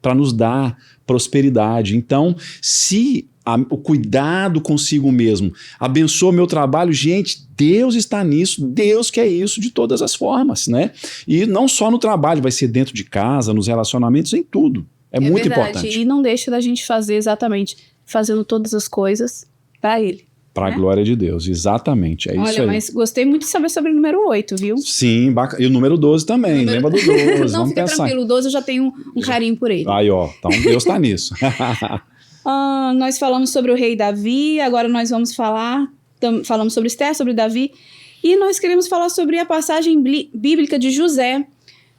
para nos dar prosperidade. Então, se o cuidado consigo mesmo abençoa meu trabalho, gente, Deus está nisso, Deus quer isso de todas as formas, né? E não só no trabalho, vai ser dentro de casa, nos relacionamentos, em tudo. É muito verdade. Importante. E não deixa da gente fazer exatamente, fazendo todas as coisas para Ele. Para a glória de Deus, exatamente. Olha, isso aí. Mas gostei muito de saber sobre o número 8, viu? Sim, bacana. E o número 12 também, lembra do 12. Não, fica tranquilo, o 12 eu já tenho um carinho por ele. Aí, ó, então Deus está nisso. Nós falamos sobre o rei Davi, agora nós vamos falamos sobre Esther, sobre Davi, e nós queremos falar sobre a passagem bíblica de José.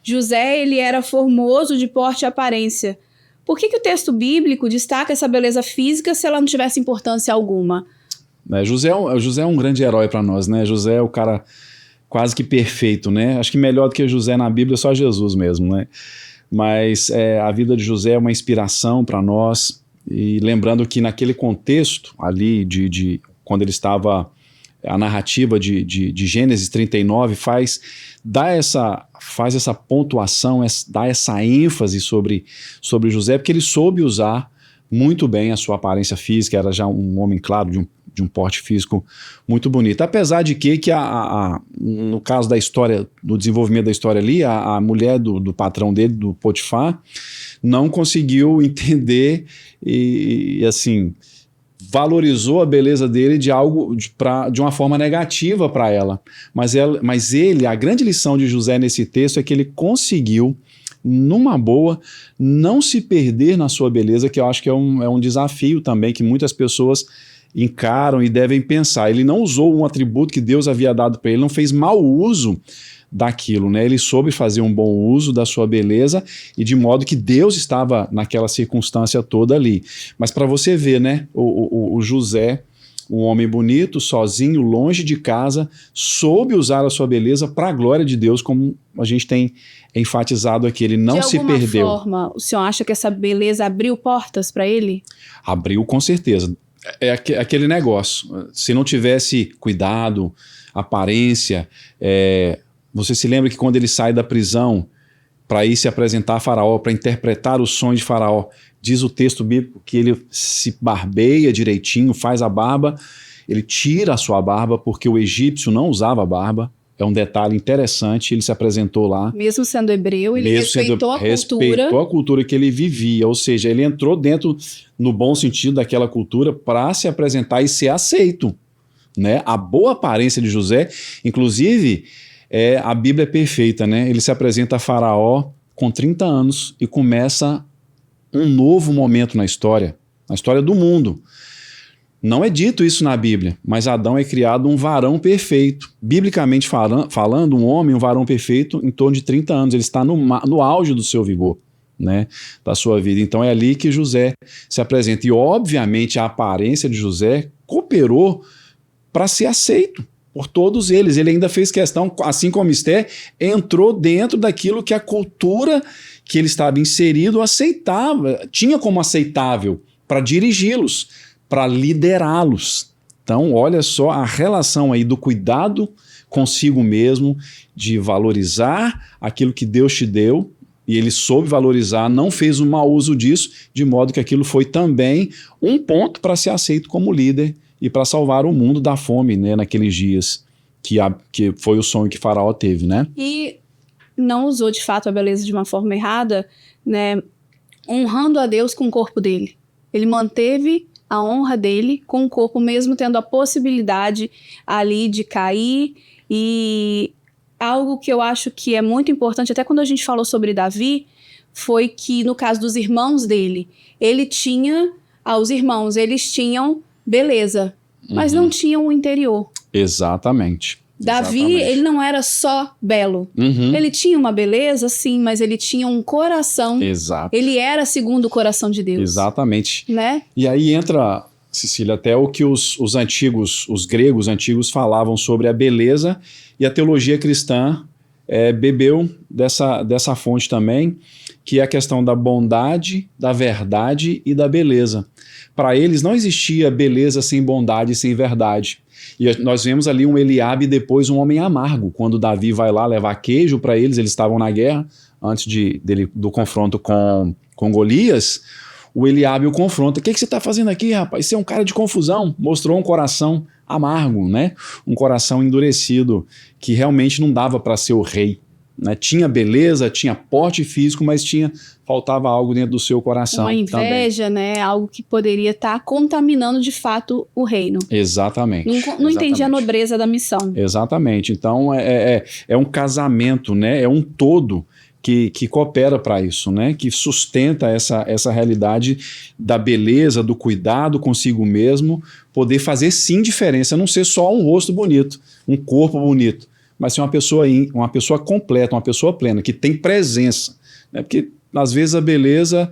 José, ele era formoso, de porte e aparência. Por que o texto bíblico destaca essa beleza física se ela não tivesse importância alguma? José é um grande herói para nós, né? José é o cara quase que perfeito, né? Acho que melhor do que José na Bíblia é só Jesus mesmo, né? Mas a vida de José é uma inspiração para nós, e lembrando que naquele contexto ali, quando ele estava a narrativa de Gênesis 39 faz essa pontuação, dá essa ênfase sobre José, porque ele soube usar muito bem a sua aparência física, era já um homem, claro, de um porte físico muito bonito. Apesar de que no caso da história, do desenvolvimento da história ali, a mulher do patrão dele, do Potifar, não conseguiu entender e assim, valorizou a beleza dele de uma forma negativa para ela. Mas ele, a grande lição de José nesse texto é que ele conseguiu, numa boa, não se perder na sua beleza, que eu acho que é um desafio também, que muitas pessoas encaram e devem pensar. Ele não usou um atributo que Deus havia dado para ele, não fez mau uso daquilo, né? Ele soube fazer um bom uso da sua beleza e de modo que Deus estava naquela circunstância toda ali. Mas para você ver, né? O José, um homem bonito, sozinho, longe de casa, soube usar a sua beleza para a glória de Deus, como a gente tem enfatizado aqui. Ele não se perdeu. De alguma forma, o senhor acha que essa beleza abriu portas para ele? Abriu, com certeza. É aquele negócio. Se não tivesse cuidado, aparência, você se lembra que quando ele sai da prisão para ir se apresentar a Faraó, para interpretar o sonho de Faraó, diz o texto bíblico que ele se barbeia direitinho, faz a barba, ele tira a sua barba, porque o egípcio não usava barba. É um detalhe interessante, ele se apresentou lá. Mesmo sendo hebreu, ele respeitou a cultura que ele vivia, ou seja, ele entrou dentro, no bom sentido daquela cultura, para se apresentar e ser aceito, né? A boa aparência de José, inclusive, a Bíblia é perfeita, né? Ele se apresenta a Faraó com 30 anos e começa um novo momento na história do mundo. Não é dito isso na Bíblia, mas Adão é criado um varão perfeito. Biblicamente falando, um homem, um varão perfeito, em torno de 30 anos. Ele está no auge do seu vigor, né, da sua vida. Então é ali que José se apresenta. E, obviamente, a aparência de José cooperou para ser aceito por todos eles. Ele ainda fez questão, assim como Esther, entrou dentro daquilo que a cultura que ele estava inserido aceitava, tinha como aceitável para dirigi-los, para liderá-los. Então, olha só a relação aí do cuidado consigo mesmo, de valorizar aquilo que Deus te deu, e ele soube valorizar, não fez um mau uso disso, de modo que aquilo foi também um ponto para ser aceito como líder e para salvar o mundo da fome, né, naqueles dias, que foi o sonho que Faraó teve, né? E não usou de fato a beleza de uma forma errada, né, honrando a Deus com o corpo dele. Ele manteve a honra dele com o corpo, mesmo tendo a possibilidade ali de cair. E algo que eu acho que é muito importante, até quando a gente falou sobre Davi, foi que no caso dos irmãos dele, os irmãos, eles tinham beleza, mas não tinham o interior. Exatamente. Davi, ele não era só belo. Ele tinha uma beleza, sim, mas ele tinha um coração. Exato. Ele era segundo o coração de Deus. Exatamente. Né? E aí entra, Cecília, até o que os gregos antigos falavam sobre a beleza, e a teologia cristã bebeu dessa fonte também, que é a questão da bondade, da verdade e da beleza. Para eles não existia beleza sem bondade e sem verdade. E nós vemos ali um Eliabe e depois um homem amargo. Quando Davi vai lá levar queijo para eles estavam na guerra, antes do confronto com Golias, o Eliabe o confronta. O que você está fazendo aqui, rapaz? Você é um cara de confusão. Mostrou um coração amargo, né? Um coração endurecido, que realmente não dava para ser o rei. Né? Tinha beleza, tinha porte físico, mas faltava algo dentro do seu coração. Uma inveja, também, né? Algo que poderia estar contaminando de fato o reino. Exatamente. Não entendia a nobreza da missão. Exatamente. Então é um casamento, né? É um todo que coopera para isso, né? Que sustenta essa realidade da beleza, do cuidado consigo mesmo, poder fazer sim diferença, não ser só um rosto bonito, um corpo bonito, mas ser uma pessoa completa, uma pessoa plena, que tem presença. Né? Porque, às vezes, a beleza,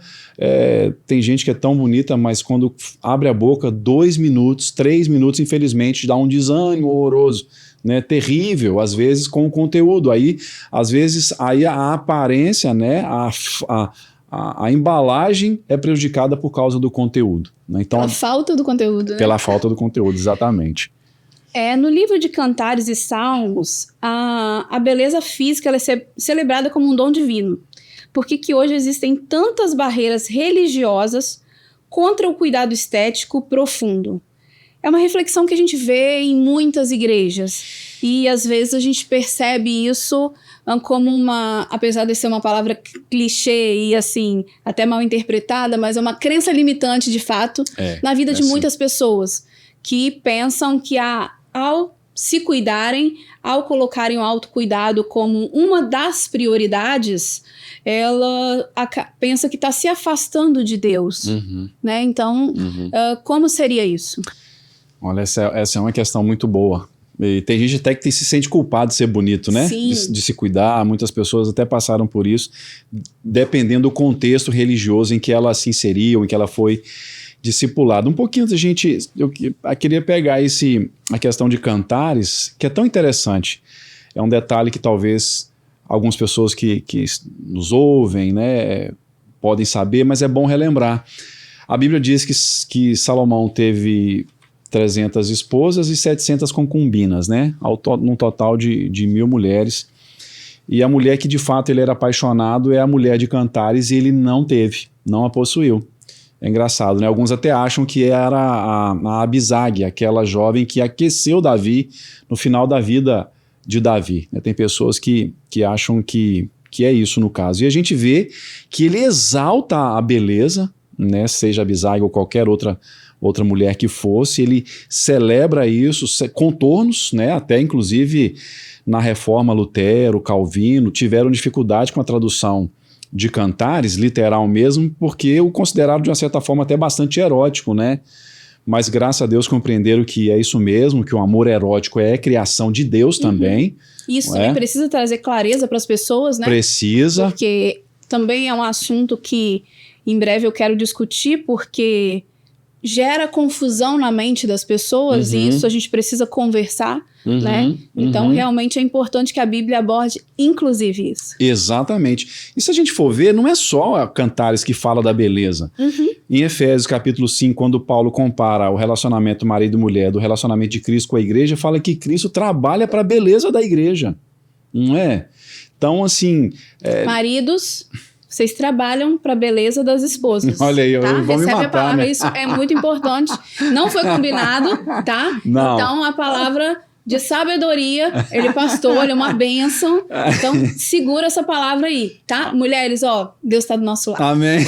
tem gente que é tão bonita, mas quando abre a boca, 2 minutos, 3 minutos, infelizmente, dá um desânimo horroroso, né? Terrível, às vezes, com o conteúdo. Aí, às vezes, a aparência, né? A embalagem é prejudicada por causa do conteúdo. Né? Então, pela falta do conteúdo. Né? Pela falta do conteúdo, exatamente. No livro de Cantares e Salmos, a beleza física ela é celebrada como um dom divino. Por que hoje existem tantas barreiras religiosas contra o cuidado estético profundo? É uma reflexão que a gente vê em muitas igrejas. E às vezes a gente percebe isso como apesar de ser uma palavra clichê e assim, até mal interpretada, mas é uma crença limitante de fato na vida de muitas pessoas que pensam que ao se cuidarem, ao colocarem o autocuidado como uma das prioridades, ela pensa que está se afastando de Deus. Né? Então, como seria isso? Olha, essa é uma questão muito boa. E tem gente até que se sente culpado de ser bonito, né? De se cuidar. Muitas pessoas até passaram por isso, dependendo do contexto religioso em que ela se inseriu, em que ela foi discipulada. Um pouquinho eu queria pegar a questão de Cantares, que é tão interessante. É um detalhe que talvez algumas pessoas que nos ouvem, né, podem saber, mas é bom relembrar. A Bíblia diz que Salomão teve 300 esposas e 700 concubinas, né? Num total de 1.000 mulheres. E a mulher que de fato ele era apaixonado é a mulher de Cantares, e ele não a possuiu. É engraçado, né? Alguns até acham que era a Abisag, aquela jovem que aqueceu Davi no final da vida de Davi. Tem pessoas que acham que é isso no caso. E a gente vê que ele exalta a beleza, né? Seja Abisag ou qualquer outra mulher que fosse, ele celebra isso, contornos, né? Até inclusive na Reforma Lutero, Calvino, tiveram dificuldade com a tradução de Cantares, literal mesmo, porque o consideraram de uma certa forma até bastante erótico, né? Mas graças a Deus compreenderam que é isso mesmo, que o amor erótico é criação de Deus também. Isso também precisa trazer clareza para as pessoas, né? Precisa. Porque também é um assunto que em breve eu quero discutir, porque gera confusão na mente das pessoas, e isso a gente precisa conversar, né? Então, realmente é importante que a Bíblia aborde, inclusive, isso. Exatamente. E se a gente for ver, não é só Cantares que fala da beleza. Em Efésios capítulo 5, quando Paulo compara o relacionamento marido e mulher do relacionamento de Cristo com a igreja, fala que Cristo trabalha para a beleza da igreja. Não é? Então, assim... Maridos... Vocês trabalham para a beleza das esposas. Olha aí, tá? Vão me matar, a palavra, né? Isso é muito importante. Não foi combinado, tá? Não. Então, a palavra de sabedoria, ele pastor, ele é uma bênção. Então, segura essa palavra aí, tá? Mulheres, Deus está do nosso lado. Amém.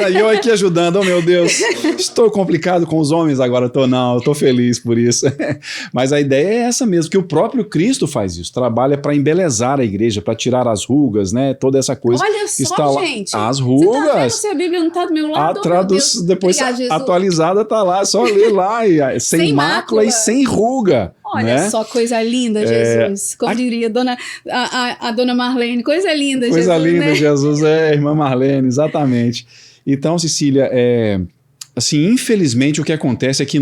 E eu aqui ajudando, oh meu Deus. Estou complicado com os homens agora, eu tô feliz por isso. Mas a ideia é essa mesmo, que o próprio Cristo faz isso, trabalha para embelezar a igreja, para tirar as rugas, né? Toda essa coisa. Olha só, está gente. As rugas. Você tá vendo se a Bíblia não está do meu lado? Depois Obrigada, atualizada tá lá, só ler lá, sem mácula e sem ruga. Olha, né? Só coisa linda, Jesus. Como diria a dona Marlene, coisa linda, Jesus. Coisa linda, né? Jesus, irmã Marlene, exatamente. Então, Cecília, assim, infelizmente o que acontece é que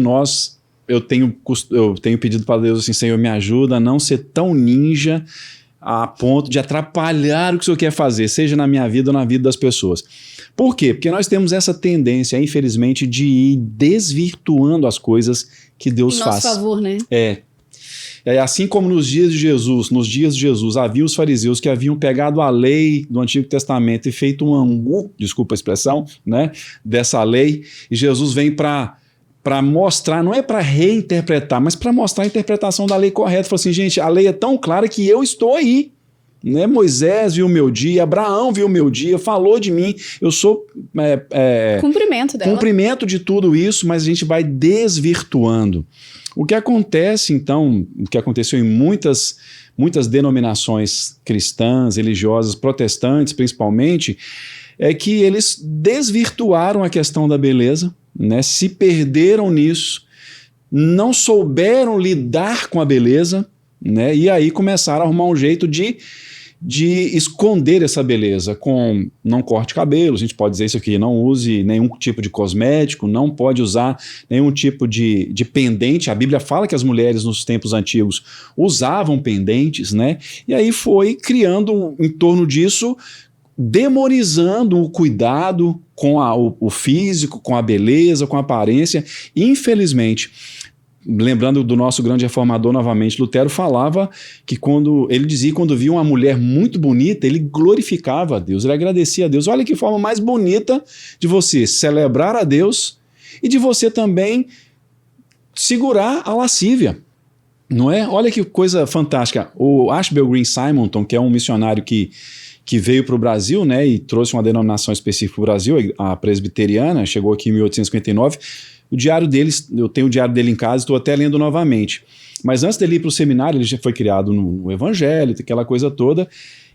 eu tenho pedido para Deus assim, Senhor, me ajuda a não ser tão ninja a ponto de atrapalhar o que o Senhor quer fazer, seja na minha vida ou na vida das pessoas. Por quê? Porque nós temos essa tendência, infelizmente, de ir desvirtuando as coisas que Deus faz. Em nosso favor, né? Assim como nos dias de Jesus, havia os fariseus que haviam pegado a lei do Antigo Testamento e feito um angu, desculpa a expressão, né, dessa lei, e Jesus vem para mostrar, não é para reinterpretar, mas para mostrar a interpretação da lei correta. Falou assim, gente, a lei é tão clara que eu estou aí. Né? Moisés viu o meu dia, Abraão viu o meu dia, falou de mim, eu sou cumprimento dela. Cumprimento de tudo isso, mas a gente vai desvirtuando. O que acontece, então, o que aconteceu em muitas denominações cristãs, religiosas, protestantes principalmente, é que eles desvirtuaram a questão da beleza, né? Se perderam nisso, não souberam lidar com a beleza, né? E aí começaram a arrumar um jeito de esconder essa beleza com não corte cabelo, a gente pode dizer isso aqui, não use nenhum tipo de cosmético, não pode usar nenhum tipo de pendente. A Bíblia fala que as mulheres nos tempos antigos usavam pendentes, né? E aí foi criando em torno disso, demonizando o cuidado com o físico, com a beleza, com a aparência. Infelizmente, lembrando do nosso grande reformador novamente, Lutero falava que ele dizia que quando via uma mulher muito bonita, ele glorificava a Deus, ele agradecia a Deus. Olha que forma mais bonita de você celebrar a Deus e de você também segurar a lascívia, não é? Olha que coisa fantástica. O Ashbel Green Simonton, que é um missionário que veio para o Brasil, né, e trouxe uma denominação específica para o Brasil, a presbiteriana, chegou aqui em 1859. O diário deles, eu tenho o diário dele em casa, estou até lendo novamente. Mas antes dele ir para o seminário, ele já foi criado no Evangelho, aquela coisa toda,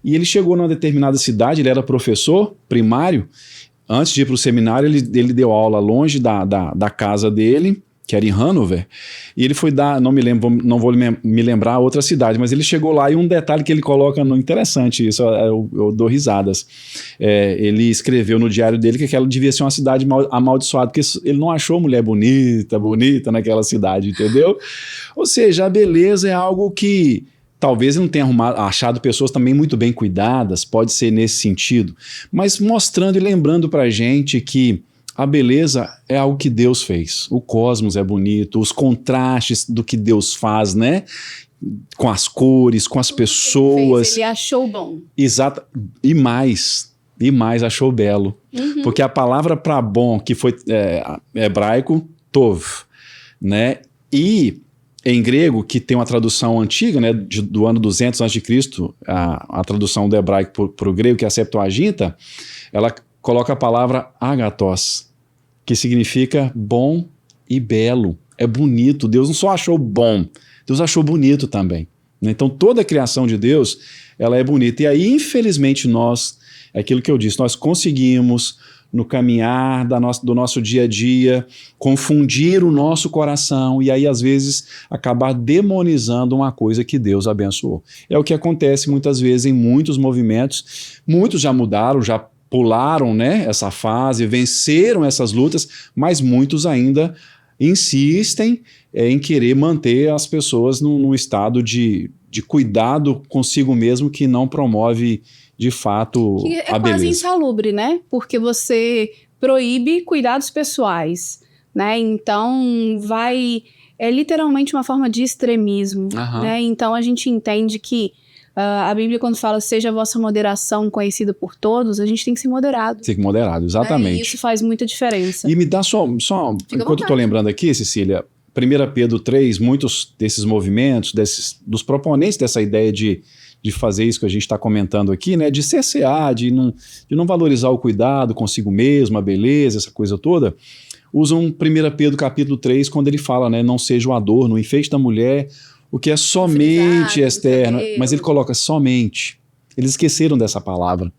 e ele chegou numa determinada cidade, ele era professor primário. Antes de ir para o seminário, ele deu aula longe da casa dele, que era em Hanover, e ele foi dar, não vou me lembrar outra cidade, mas ele chegou lá e um detalhe que ele coloca, interessante isso, eu dou risadas, ele escreveu no diário dele que aquela devia ser uma cidade amaldiçoada, porque ele não achou mulher bonita naquela cidade, entendeu? Ou seja, a beleza é algo que talvez ele não tenha achado pessoas também muito bem cuidadas, pode ser nesse sentido, mas mostrando e lembrando pra gente que a beleza é algo que Deus fez. O cosmos é bonito, os contrastes do que Deus faz, né? Com as cores, com as pessoas. Ele achou bom. Exato. E mais achou belo. Uhum. Porque a palavra para bom, que foi hebraico, tov, né? E em grego, que tem uma tradução antiga, né, do ano 200 a.C., a tradução do hebraico para o grego, que é a Septuaginta, ela coloca a palavra agathos, que significa bom e belo. É bonito. Deus não só achou bom, Deus achou bonito também. Então toda a criação de Deus, ela é bonita. E aí, infelizmente, é aquilo que eu disse, nós conseguimos, no caminhar do nosso dia a dia, confundir o nosso coração e aí, às vezes, acabar demonizando uma coisa que Deus abençoou. É o que acontece muitas vezes em muitos movimentos. Muitos já mudaram, já pularam, né, essa fase, venceram essas lutas, mas muitos ainda insistem em querer manter as pessoas num estado de cuidado consigo mesmo que não promove de fato a beleza. É quase insalubre, né? Porque você proíbe cuidados pessoais, né? Então é literalmente uma forma de extremismo, né? Então a gente entende que a Bíblia, quando fala seja a vossa moderação conhecida por todos, a gente tem que ser moderado. Tem que ser moderado, exatamente. E isso faz muita diferença. E me dá só enquanto eu estou lembrando aqui, Cecília, 1 Pedro 3, muitos desses movimentos, dos proponentes dessa ideia de fazer isso que a gente está comentando aqui, né, de cercear, de não valorizar o cuidado consigo mesmo, a beleza, essa coisa toda, usam 1 Pedro capítulo 3, quando ele fala, né, não seja o adorno, o enfeite da mulher, o que é somente externo, mas ele coloca somente. Eles esqueceram dessa palavra.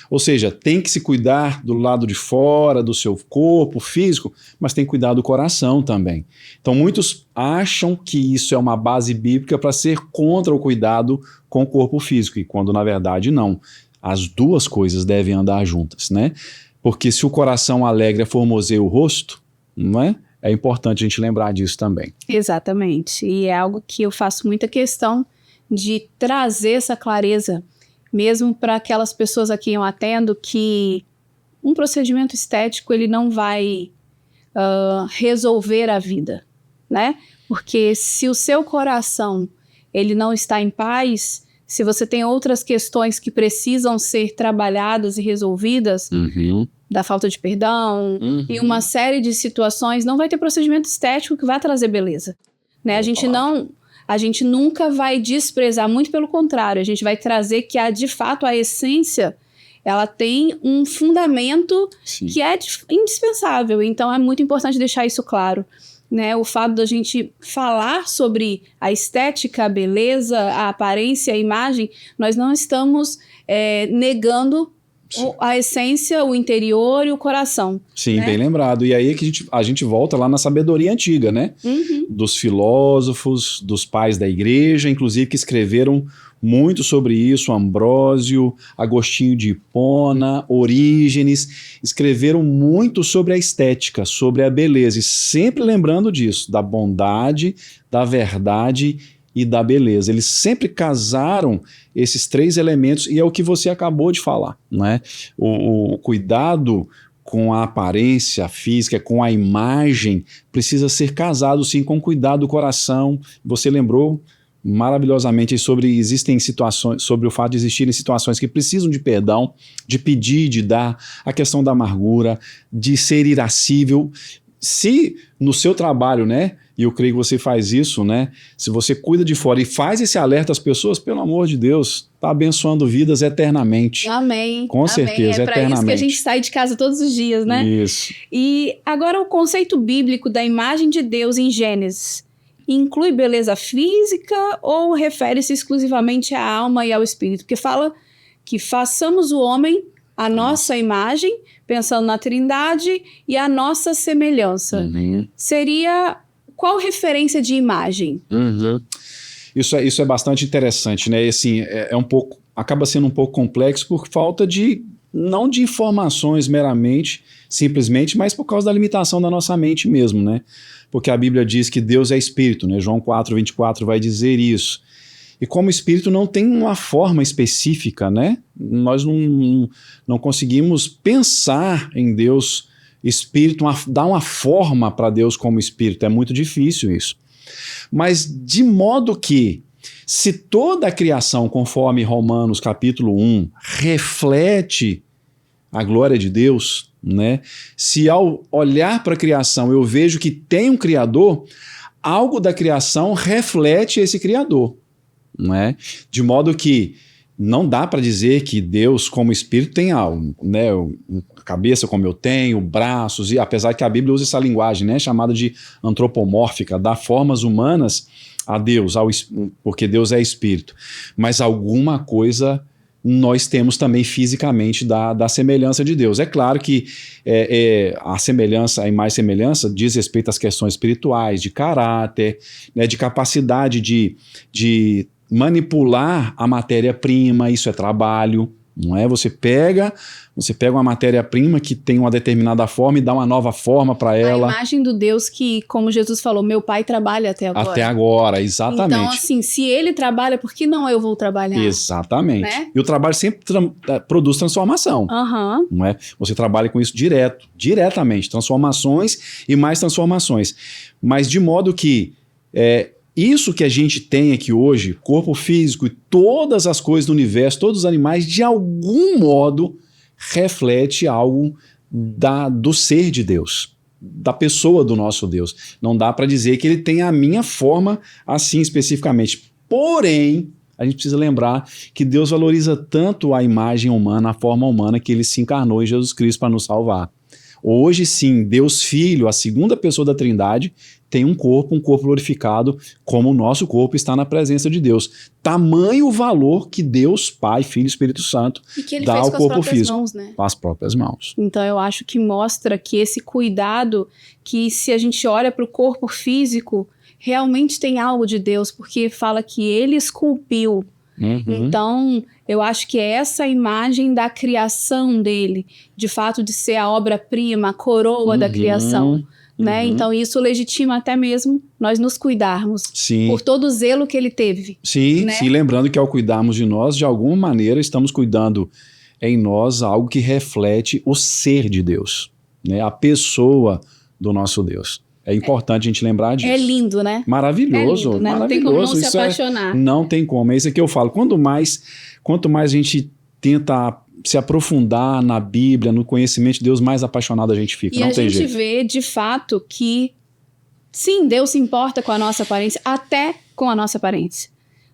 Ou seja, tem que se cuidar do lado de fora, do seu corpo físico, mas tem que cuidar do coração também. Então muitos acham que isso é uma base bíblica para ser contra o cuidado com o corpo físico, e quando na verdade não. As duas coisas devem andar juntas, né? Porque se o coração alegre formoseia o rosto, não é? É importante a gente lembrar disso também. Exatamente. E é algo que eu faço muita questão de trazer essa clareza, mesmo para aquelas pessoas a quem eu atendo, que um procedimento estético ele não vai resolver a vida, né? Porque se o seu coração ele não está em paz, se você tem outras questões que precisam ser trabalhadas e resolvidas, da falta de perdão, e uma série de situações, não vai ter procedimento estético que vai trazer beleza, né? A gente nunca vai desprezar, muito pelo contrário, a gente vai trazer que de fato a essência, ela tem um fundamento que é indispensável, então é muito importante deixar isso claro, né? O fato da gente falar sobre a estética, a beleza, a aparência, a imagem, nós não estamos negando a essência, o interior e o coração. Sim, né? Bem lembrado. E aí é que a gente volta lá na sabedoria antiga, né? Dos filósofos, dos pais da igreja, inclusive que escreveram muito sobre isso, Ambrósio, Agostinho de Hipona, Orígenes, escreveram muito sobre a estética, sobre a beleza, e sempre lembrando disso, da bondade, da verdade e da beleza. Eles sempre casaram esses três elementos, e é o que você acabou de falar, né? O cuidado com a aparência física, com a imagem, precisa ser casado sim com cuidado do coração. Você lembrou maravilhosamente existem situações, sobre o fato de existirem situações que precisam de perdão, de pedir, de dar, a questão da amargura, de ser irascível. Se no seu trabalho, né, e eu creio que você faz isso, né, se você cuida de fora e faz esse alerta às pessoas, pelo amor de Deus, está abençoando vidas eternamente. Amém. Com certeza, é para isso que a gente sai de casa todos os dias, né? Isso. E agora o conceito bíblico da imagem de Deus em Gênesis inclui beleza física ou refere-se exclusivamente à alma e ao espírito? Porque fala que façamos o homem a nossa imagem, pensando na Trindade, e a nossa semelhança. Seria qual referência de imagem? Isso é bastante interessante, né? E, assim, acaba sendo um pouco complexo por falta não de informações meramente, simplesmente, mas por causa da limitação da nossa mente mesmo, né? Porque a Bíblia diz que Deus é espírito, né? João 4:24 vai dizer isso. E como o espírito não tem uma forma específica, né? Nós não conseguimos pensar em Deus espírito, dar uma forma para Deus como espírito. É muito difícil isso. Mas de modo que, se toda a criação, conforme Romanos capítulo 1, reflete a glória de Deus, né? Se ao olhar para a criação eu vejo que tem um Criador, algo da criação reflete esse Criador, né? De modo que não dá para dizer que Deus, como espírito, tem algo, né? Cabeça como eu tenho, braços, e apesar que a Bíblia usa essa linguagem, né, chamada de antropomórfica, dá formas humanas a Deus, porque Deus é espírito. Mas alguma coisa nós temos também fisicamente da semelhança de Deus. É claro que a semelhança, a imagem e semelhança diz respeito às questões espirituais, de caráter, né, de capacidade de manipular a matéria-prima. Isso é trabalho, não é? Você pega uma matéria-prima que tem uma determinada forma e dá uma nova forma para ela. A imagem do Deus que, como Jesus falou, meu pai trabalha até agora. Até agora, exatamente. Então, assim, se ele trabalha, por que não eu vou trabalhar? Exatamente. Né? E o trabalho sempre produz transformação. Não é? Você trabalha com isso diretamente. Transformações e mais transformações. Mas de modo que isso que a gente tem aqui hoje, corpo físico e todas as coisas do universo, todos os animais, de algum modo reflete algo do ser de Deus, da pessoa do nosso Deus. Não dá para dizer que ele tem a minha forma assim especificamente. Porém, a gente precisa lembrar que Deus valoriza tanto a imagem humana, a forma humana, que ele se encarnou em Jesus Cristo para nos salvar. Hoje sim, Deus Filho, a segunda pessoa da Trindade, tem um corpo glorificado, como o nosso corpo está na presença de Deus. Tamanho o valor que Deus, Pai, Filho e Espírito Santo dá ao corpo físico. Mãos, né? Com as próprias mãos. Então eu acho que mostra que esse cuidado, que se a gente olha para o corpo físico, realmente tem algo de Deus, porque fala que ele esculpiu. Então, eu acho que é essa imagem da criação dele, de fato de ser a obra-prima, a coroa da criação, né? Então, isso legitima até mesmo nós nos cuidarmos por todo o zelo que ele teve. Sim, né? Sim, lembrando que ao cuidarmos de nós, de alguma maneira estamos cuidando em nós algo que reflete o ser de Deus, né? A pessoa do nosso Deus. É importante a gente lembrar disso. É lindo, né? Maravilhoso. É lindo, né? Maravilhoso. Não tem como não se apaixonar. Não tem como. É isso que eu falo. Quanto mais a gente tenta se aprofundar na Bíblia, no conhecimento de Deus, mais apaixonado a gente fica. Não tem jeito. E a gente vê, de fato, que sim, Deus se importa com a nossa aparência, até com a nossa aparência.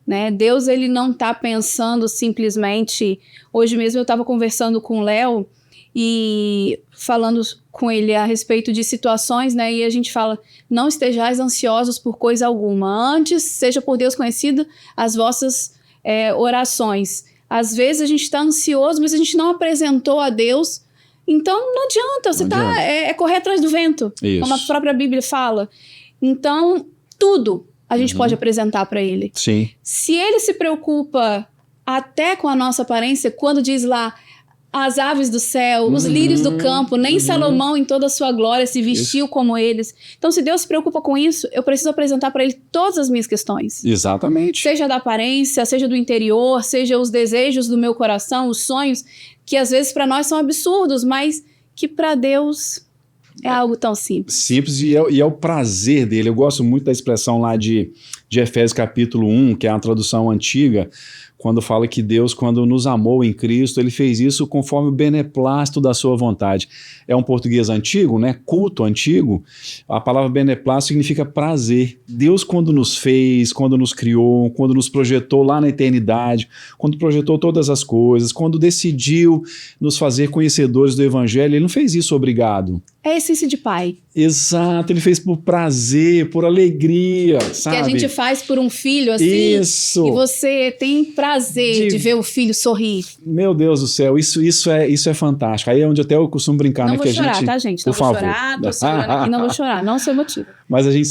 Né? Deus, ele não está pensando simplesmente... Hoje mesmo eu estava conversando com o Léo e falando com ele a respeito de situações, né? E a gente fala, não estejais ansiosos por coisa alguma. Antes, seja por Deus conhecido as vossas orações. Às vezes a gente está ansioso, mas a gente não apresentou a Deus. Então, não adianta. Você está correr atrás do vento. Isso. Como a própria Bíblia fala. Então, tudo a gente pode apresentar para ele. Sim. Se ele se preocupa até com a nossa aparência, quando diz lá, as aves do céu, os lírios do campo, nem Salomão em toda a sua glória se vestiu como eles. Então, se Deus se preocupa com isso, eu preciso apresentar para ele todas as minhas questões. Exatamente. Seja da aparência, seja do interior, seja os desejos do meu coração, os sonhos, que às vezes para nós são absurdos, mas que para Deus é algo tão simples. Simples e é o prazer dele. Eu gosto muito da expressão lá de Efésios capítulo 1, que é a tradução antiga, quando fala que Deus, quando nos amou em Cristo, ele fez isso conforme o beneplácito da sua vontade. É um português antigo, né? Culto antigo. A palavra beneplácito significa prazer. Deus, quando nos fez, quando nos criou, quando nos projetou lá na eternidade, quando projetou todas as coisas, quando decidiu nos fazer conhecedores do evangelho, ele não fez isso obrigado. É a essência de pai. Exato, ele fez por prazer, por alegria, sabe? Que a gente faz por um filho, assim. Isso. E você tem prazer de ver o filho sorrir. Meu Deus do céu, isso é fantástico. Aí é onde até eu costumo brincar, não né? vou Que chorar, a gente, tá, gente? Não por vou favor. chorar, tô segurando aqui, não vou chorar. Não sou emotivo. Mas a gente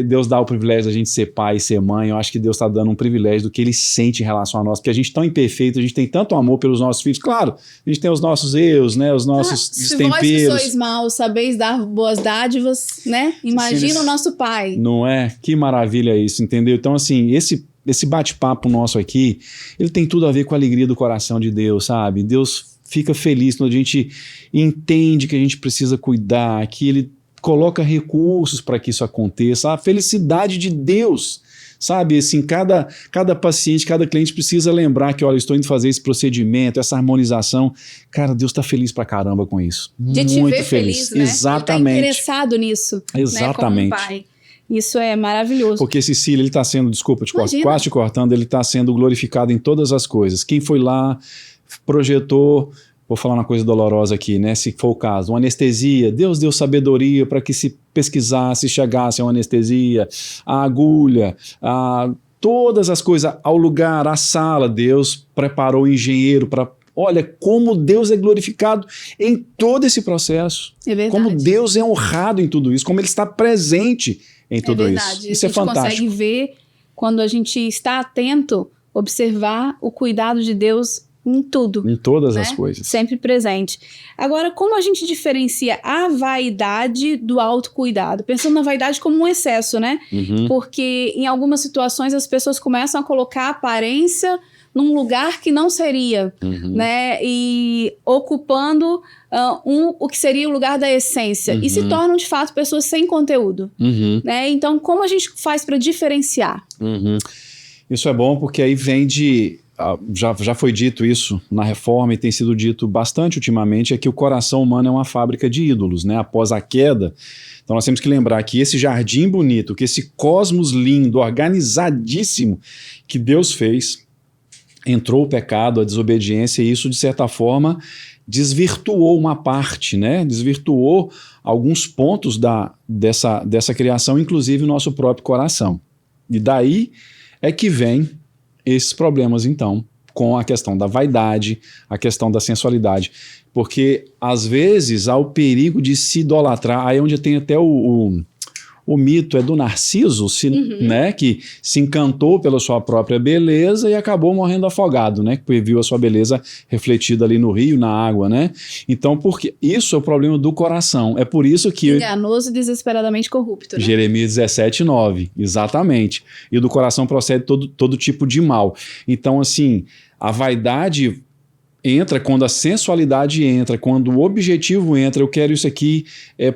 Deus dá o privilégio da gente ser pai e ser mãe. Eu acho que Deus está dando um privilégio do que ele sente em relação a nós, porque a gente é tão imperfeito, a gente tem tanto amor pelos nossos filhos. Claro, a gente tem os nossos erros, né? Os nossos destemperos. Se vós que sois maus, sabeis dar boas dádivas, né? Imagina o nosso pai. Não é? Que maravilha isso, entendeu? Então, assim, esse bate-papo nosso aqui, ele tem tudo a ver com a alegria do coração de Deus, sabe? Deus fica feliz quando a gente entende que a gente precisa cuidar, que ele coloca recursos para que isso aconteça, a felicidade de Deus, sabe? Assim, cada paciente, cada cliente precisa lembrar que, olha, eu estou indo fazer esse procedimento, essa harmonização. Cara, Deus está feliz pra caramba com isso. De te muito ver feliz, né? Exatamente. Ele tá interessado nisso. Exatamente. Né? Como um pai. Isso é maravilhoso. Porque Cecília, ele está sendo, desculpa, quase te cortando, ele está sendo glorificado em todas as coisas. Quem foi lá, projetou, vou falar uma coisa dolorosa aqui, né? Se for o caso, uma anestesia, Deus deu sabedoria para que se pesquisasse, chegasse a uma anestesia, a agulha, todas as coisas, ao lugar, a sala, Deus preparou o engenheiro para... Olha, como Deus é glorificado em todo esse processo. É verdade. Como Deus é honrado em tudo isso, como ele está presente em tudo isso. Isso é fantástico. A gente consegue ver, quando a gente está atento, observar o cuidado de Deus em tudo. Em todas as coisas. Sempre presente. Agora, como a gente diferencia a vaidade do autocuidado? Pensando na vaidade como um excesso, né? Uhum. Porque em algumas situações as pessoas começam a colocar a aparência num lugar que não seria, né? E ocupando o que seria o lugar da essência. E se tornam, de fato, pessoas sem conteúdo. Né? Então, como a gente faz para diferenciar? Isso é bom porque aí vem de... Já foi dito isso na reforma e tem sido dito bastante ultimamente, é que o coração humano é uma fábrica de ídolos, né? Após a queda. Então nós temos que lembrar que esse jardim bonito, que esse cosmos lindo, organizadíssimo que Deus fez... Entrou o pecado, a desobediência, e isso, de certa forma, desvirtuou uma parte, né? Desvirtuou alguns pontos dessa criação, inclusive o nosso próprio coração. E daí é que vem esses problemas, então, com a questão da vaidade, a questão da sensualidade. Porque, às vezes, há o perigo de se idolatrar. Aí é onde tem até o mito é do Narciso, né, que se encantou pela sua própria beleza e acabou morrendo afogado, né, que viu a sua beleza refletida ali no rio, na água, né? Então, porque isso é o problema do coração. É por isso que... Enganoso e desesperadamente corrupto, né? Jeremias 17:9, exatamente. E do coração procede todo tipo de mal. Então, assim, a vaidade... entra quando a sensualidade entra, quando o objetivo entra, eu quero isso aqui,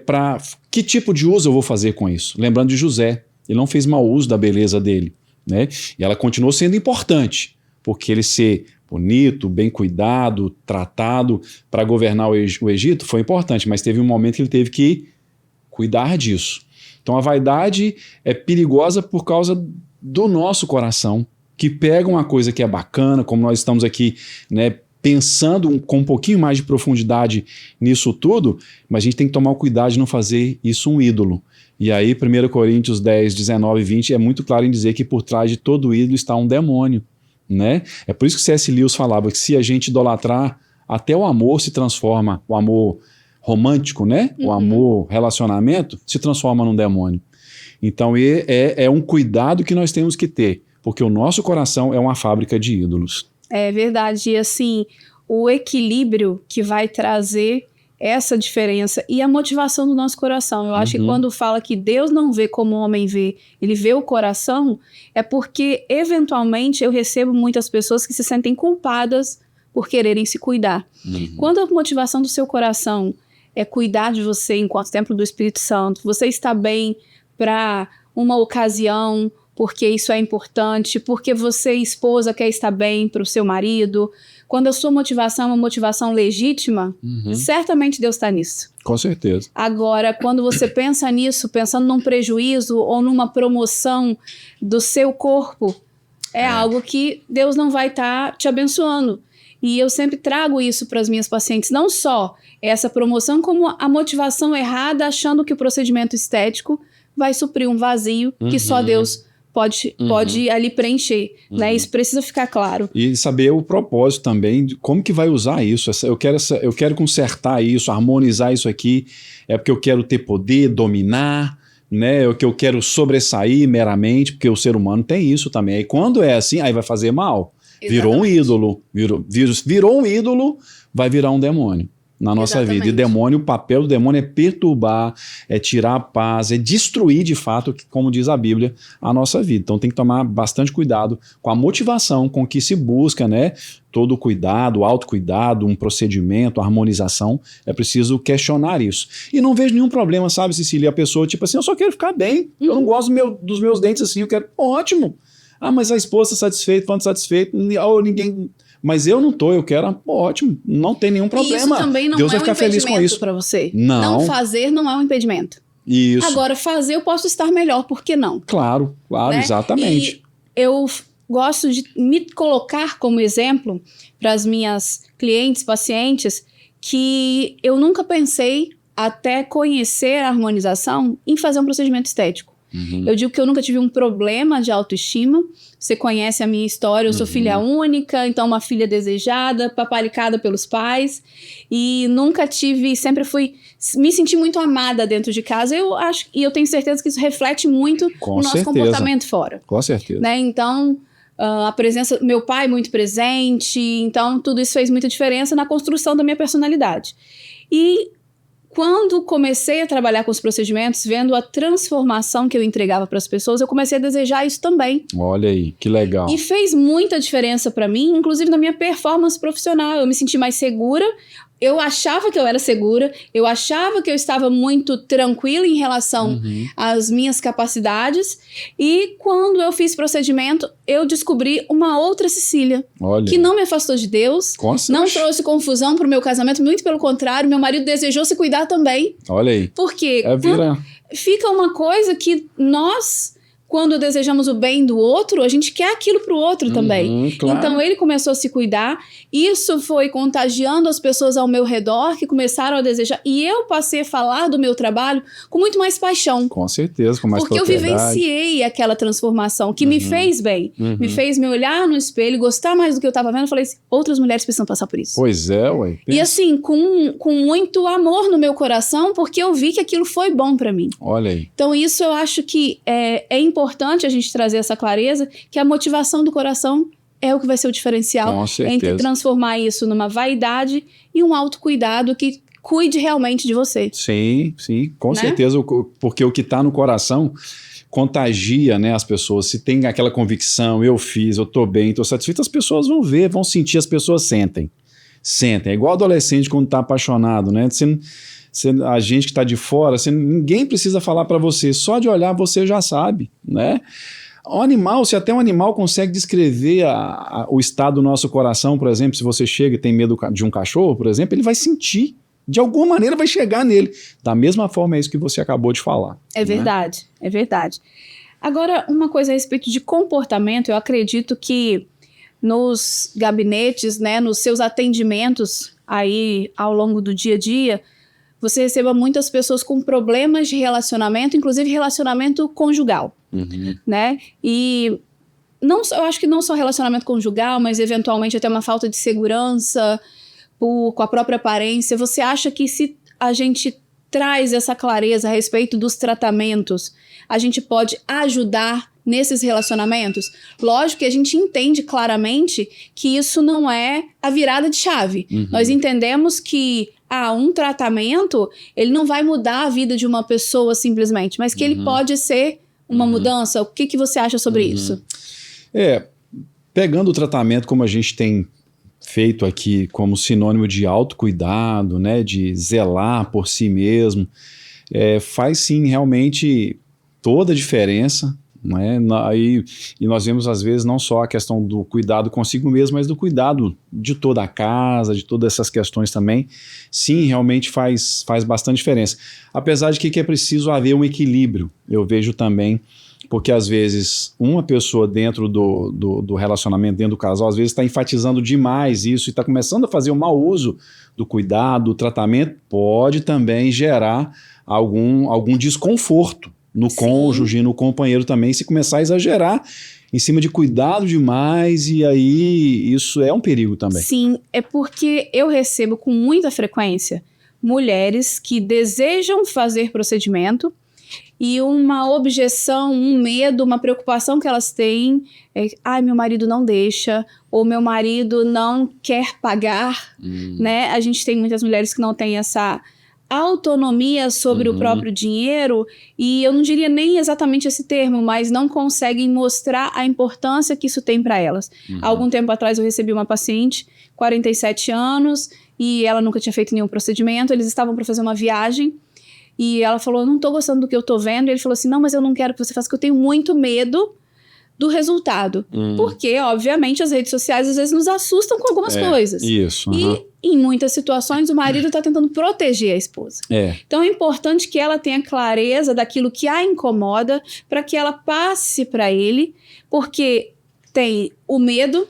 para... Que tipo de uso eu vou fazer com isso? Lembrando de José, ele não fez mau uso da beleza dele, né? E ela continuou sendo importante, porque ele ser bonito, bem cuidado, tratado para governar o Egito foi importante, mas teve um momento que ele teve que cuidar disso. Então a vaidade é perigosa por causa do nosso coração, que pega uma coisa que é bacana, como nós estamos aqui, né, pensando com um pouquinho mais de profundidade nisso tudo, mas a gente tem que tomar o cuidado de não fazer isso um ídolo. E aí 1 Coríntios 10, 19 e 20 é muito claro em dizer que por trás de todo ídolo está um demônio, né? É por isso que C.S. Lewis falava que se a gente idolatrar, até o amor se transforma, o amor romântico, né? O amor, relacionamento, se transforma num demônio. Então é um cuidado que nós temos que ter, porque o nosso coração é uma fábrica de ídolos. É verdade, e assim, o equilíbrio que vai trazer essa diferença e a motivação do nosso coração. Eu acho que quando fala que Deus não vê como o homem vê, ele vê o coração, é porque eventualmente eu recebo muitas pessoas que se sentem culpadas por quererem se cuidar. Quando a motivação do seu coração é cuidar de você enquanto templo do Espírito Santo. Você está bem para uma ocasião, porque isso é importante, porque você, esposa, quer estar bem para o seu marido. Quando a sua motivação é uma motivação legítima, certamente Deus está nisso. Com certeza. Agora, quando você pensa nisso, pensando num prejuízo ou numa promoção do seu corpo, é algo que Deus não vai estar te abençoando. E eu sempre trago isso para as minhas pacientes, não só essa promoção, como a motivação errada, achando que o procedimento estético vai suprir um vazio que só Deus pode ali preencher, né? Isso precisa ficar claro. E saber o propósito também, de como que vai usar isso. Eu quero consertar isso, harmonizar isso aqui, é porque eu quero ter poder, dominar, né? É que eu quero sobressair meramente, porque o ser humano tem isso também. Aí quando é assim, aí vai fazer mal. Virou um ídolo, virou um ídolo, vai virar um demônio na nossa vida. E demônio, o papel do demônio é perturbar, é tirar a paz, é destruir de fato, como diz a Bíblia, a nossa vida. Então tem que tomar bastante cuidado com a motivação com que se busca, né? Todo o cuidado, autocuidado, um procedimento, harmonização, é preciso questionar isso. E não vejo nenhum problema, sabe, Cecília? A pessoa, tipo assim, eu só quero ficar bem, eu não gosto dos meus dentes assim, eu quero, ótimo. Ah, mas a esposa está satisfeita, falando satisfeito, ou ninguém... Mas eu não tô, eu quero, ótimo, não tem nenhum problema. E isso também não Deus vai é um ficar feliz com isso para você. Não fazer não é um impedimento. Isso. Agora, fazer eu posso estar melhor, por que não? Claro, né? Exatamente. E eu gosto de me colocar como exemplo para as minhas clientes, pacientes, que eu nunca pensei, até conhecer a harmonização, em fazer um procedimento estético. Eu digo que eu nunca tive um problema de autoestima. Você conhece a minha história, eu sou filha única, então uma filha desejada, paparicada pelos pais, e nunca tive, me senti muito amada dentro de casa. Eu acho, e eu tenho certeza que isso reflete muito no nosso comportamento fora. Com certeza. Né? Então, a presença do meu pai muito presente, então tudo isso fez muita diferença na construção da minha personalidade. E quando comecei a trabalhar com os procedimentos, vendo a transformação que eu entregava para as pessoas, eu comecei a desejar isso também. Olha aí, que legal. E fez muita diferença para mim, inclusive na minha performance profissional. Eu me senti mais segura. Eu achava que eu era segura, eu achava que eu estava muito tranquila em relação às minhas capacidades, e quando eu fiz procedimento, eu descobri uma outra Cecília, que não me afastou de Deus, não trouxe confusão para o meu casamento, muito pelo contrário, meu marido desejou se cuidar também. Olha aí. Porque fica uma coisa que nós... Quando desejamos o bem do outro, a gente quer aquilo para o outro também. Claro. Então, ele começou a se cuidar. Isso foi contagiando as pessoas ao meu redor, que começaram a desejar. E eu passei a falar do meu trabalho com muito mais paixão. Com certeza, com mais porque propriedade. Eu vivenciei aquela transformação que me fez bem. Me fez me olhar no espelho, gostar mais do que eu estava vendo. Eu falei assim, outras mulheres precisam passar por isso. Pois é, ué. E assim, com muito amor no meu coração, porque eu vi que aquilo foi bom para mim. Olha aí. Então, isso eu acho que é importante a gente trazer essa clareza, que a motivação do coração é o que vai ser o diferencial entre transformar isso numa vaidade e um autocuidado que cuide realmente de você. Sim, com certeza, porque o que está no coração contagia, né, as pessoas. Se tem aquela convicção, eu fiz, eu estou bem, estou satisfeito, as pessoas vão ver, vão sentir, as pessoas sentem. É igual adolescente quando está apaixonado, né? A gente que está de fora, ninguém precisa falar para você, só de olhar você já sabe, né? O animal, se até um animal consegue descrever o estado do nosso coração, por exemplo, se você chega e tem medo de um cachorro, por exemplo, ele vai sentir, de alguma maneira vai chegar nele. Da mesma forma é isso que você acabou de falar. É verdade, é verdade. Agora, uma coisa a respeito de comportamento, eu acredito que nos gabinetes, né, nos seus atendimentos aí ao longo do dia a dia, você receba muitas pessoas com problemas de relacionamento, inclusive relacionamento conjugal, né? E eu acho que não só relacionamento conjugal, mas eventualmente até uma falta de segurança com a própria aparência. Você acha que se a gente traz essa clareza a respeito dos tratamentos, a gente pode ajudar nesses relacionamentos? Lógico que a gente entende claramente que isso não é a virada de chave. Nós entendemos que um tratamento, ele não vai mudar a vida de uma pessoa simplesmente, mas que ele pode ser uma mudança. O que você acha sobre isso? Pegando o tratamento como a gente tem feito aqui como sinônimo de autocuidado, né, de zelar por si mesmo, faz sim realmente toda a diferença, né? E nós vemos às vezes não só a questão do cuidado consigo mesmo, mas do cuidado de toda a casa, de todas essas questões também. Sim, realmente faz bastante diferença. Apesar de que é preciso haver um equilíbrio, eu vejo também, porque às vezes uma pessoa dentro do relacionamento, dentro do casal, às vezes está enfatizando demais isso e está começando a fazer um mau uso do cuidado, do tratamento, pode também gerar algum desconforto no cônjuge, no companheiro também, se começar a exagerar em cima de cuidado demais, e aí isso é um perigo também. Sim, é porque eu recebo com muita frequência mulheres que desejam fazer procedimento e uma objeção, um medo, uma preocupação que elas têm é: ai, meu marido não deixa, ou meu marido não quer pagar, né? A gente tem muitas mulheres que não têm essa autonomia sobre o próprio dinheiro, e eu não diria nem exatamente esse termo, mas não conseguem mostrar a importância que isso tem para elas. Há algum tempo atrás eu recebi uma paciente, 47 anos, e ela nunca tinha feito nenhum procedimento, eles estavam para fazer uma viagem, e ela falou: eu não tô gostando do que eu tô vendo, e ele falou assim: não, mas eu não quero que você faça, porque eu tenho muito medo do resultado. Porque, obviamente, as redes sociais às vezes nos assustam com algumas coisas. Isso. E, em muitas situações, o marido está tentando proteger a esposa. Então, é importante que ela tenha clareza daquilo que a incomoda para que ela passe para ele, porque tem o medo,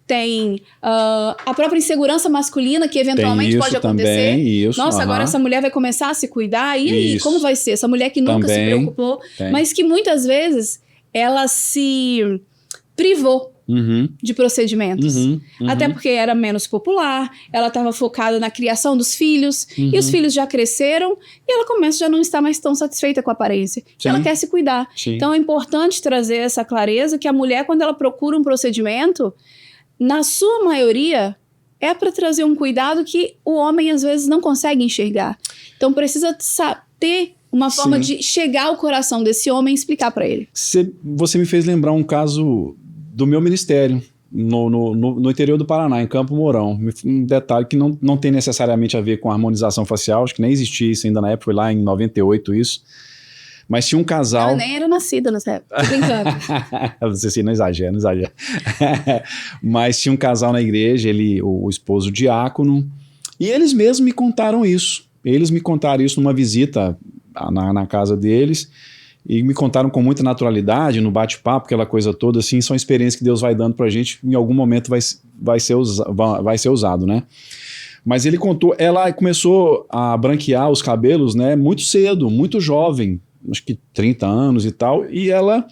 tem a própria insegurança masculina que eventualmente pode acontecer. Também, nossa, agora essa mulher vai começar a se cuidar, e aí, como vai ser? Essa mulher que nunca se preocupou, mas que muitas vezes ela se privou de procedimentos. Até porque era menos popular, ela estava focada na criação dos filhos, e os filhos já cresceram, e ela começa a já não estar mais tão satisfeita com a aparência. Ela quer se cuidar. Então é importante trazer essa clareza que a mulher, quando ela procura um procedimento, na sua maioria, é para trazer um cuidado que o homem às vezes não consegue enxergar. Então precisa ter uma forma de chegar ao coração desse homem e explicar para ele. Você me fez lembrar um caso do meu ministério, no interior do Paraná, em Campo Mourão. Um detalhe que não tem necessariamente a ver com a harmonização facial, acho que nem existia isso ainda na época, foi lá em 98 isso. Mas tinha um casal... Ela nem era nascida nessa época, tô brincando. Você assim, não exagera. Mas tinha um casal na igreja, o esposo diácono, e eles mesmos me contaram isso. Eles me contaram isso numa visita na casa deles, e me contaram com muita naturalidade, no bate-papo, aquela coisa toda, assim, são experiências que Deus vai dando pra gente, em algum momento vai ser usado, né? Mas ele contou, ela começou a branquear os cabelos, né, muito cedo, muito jovem, acho que 30 anos e tal, e ela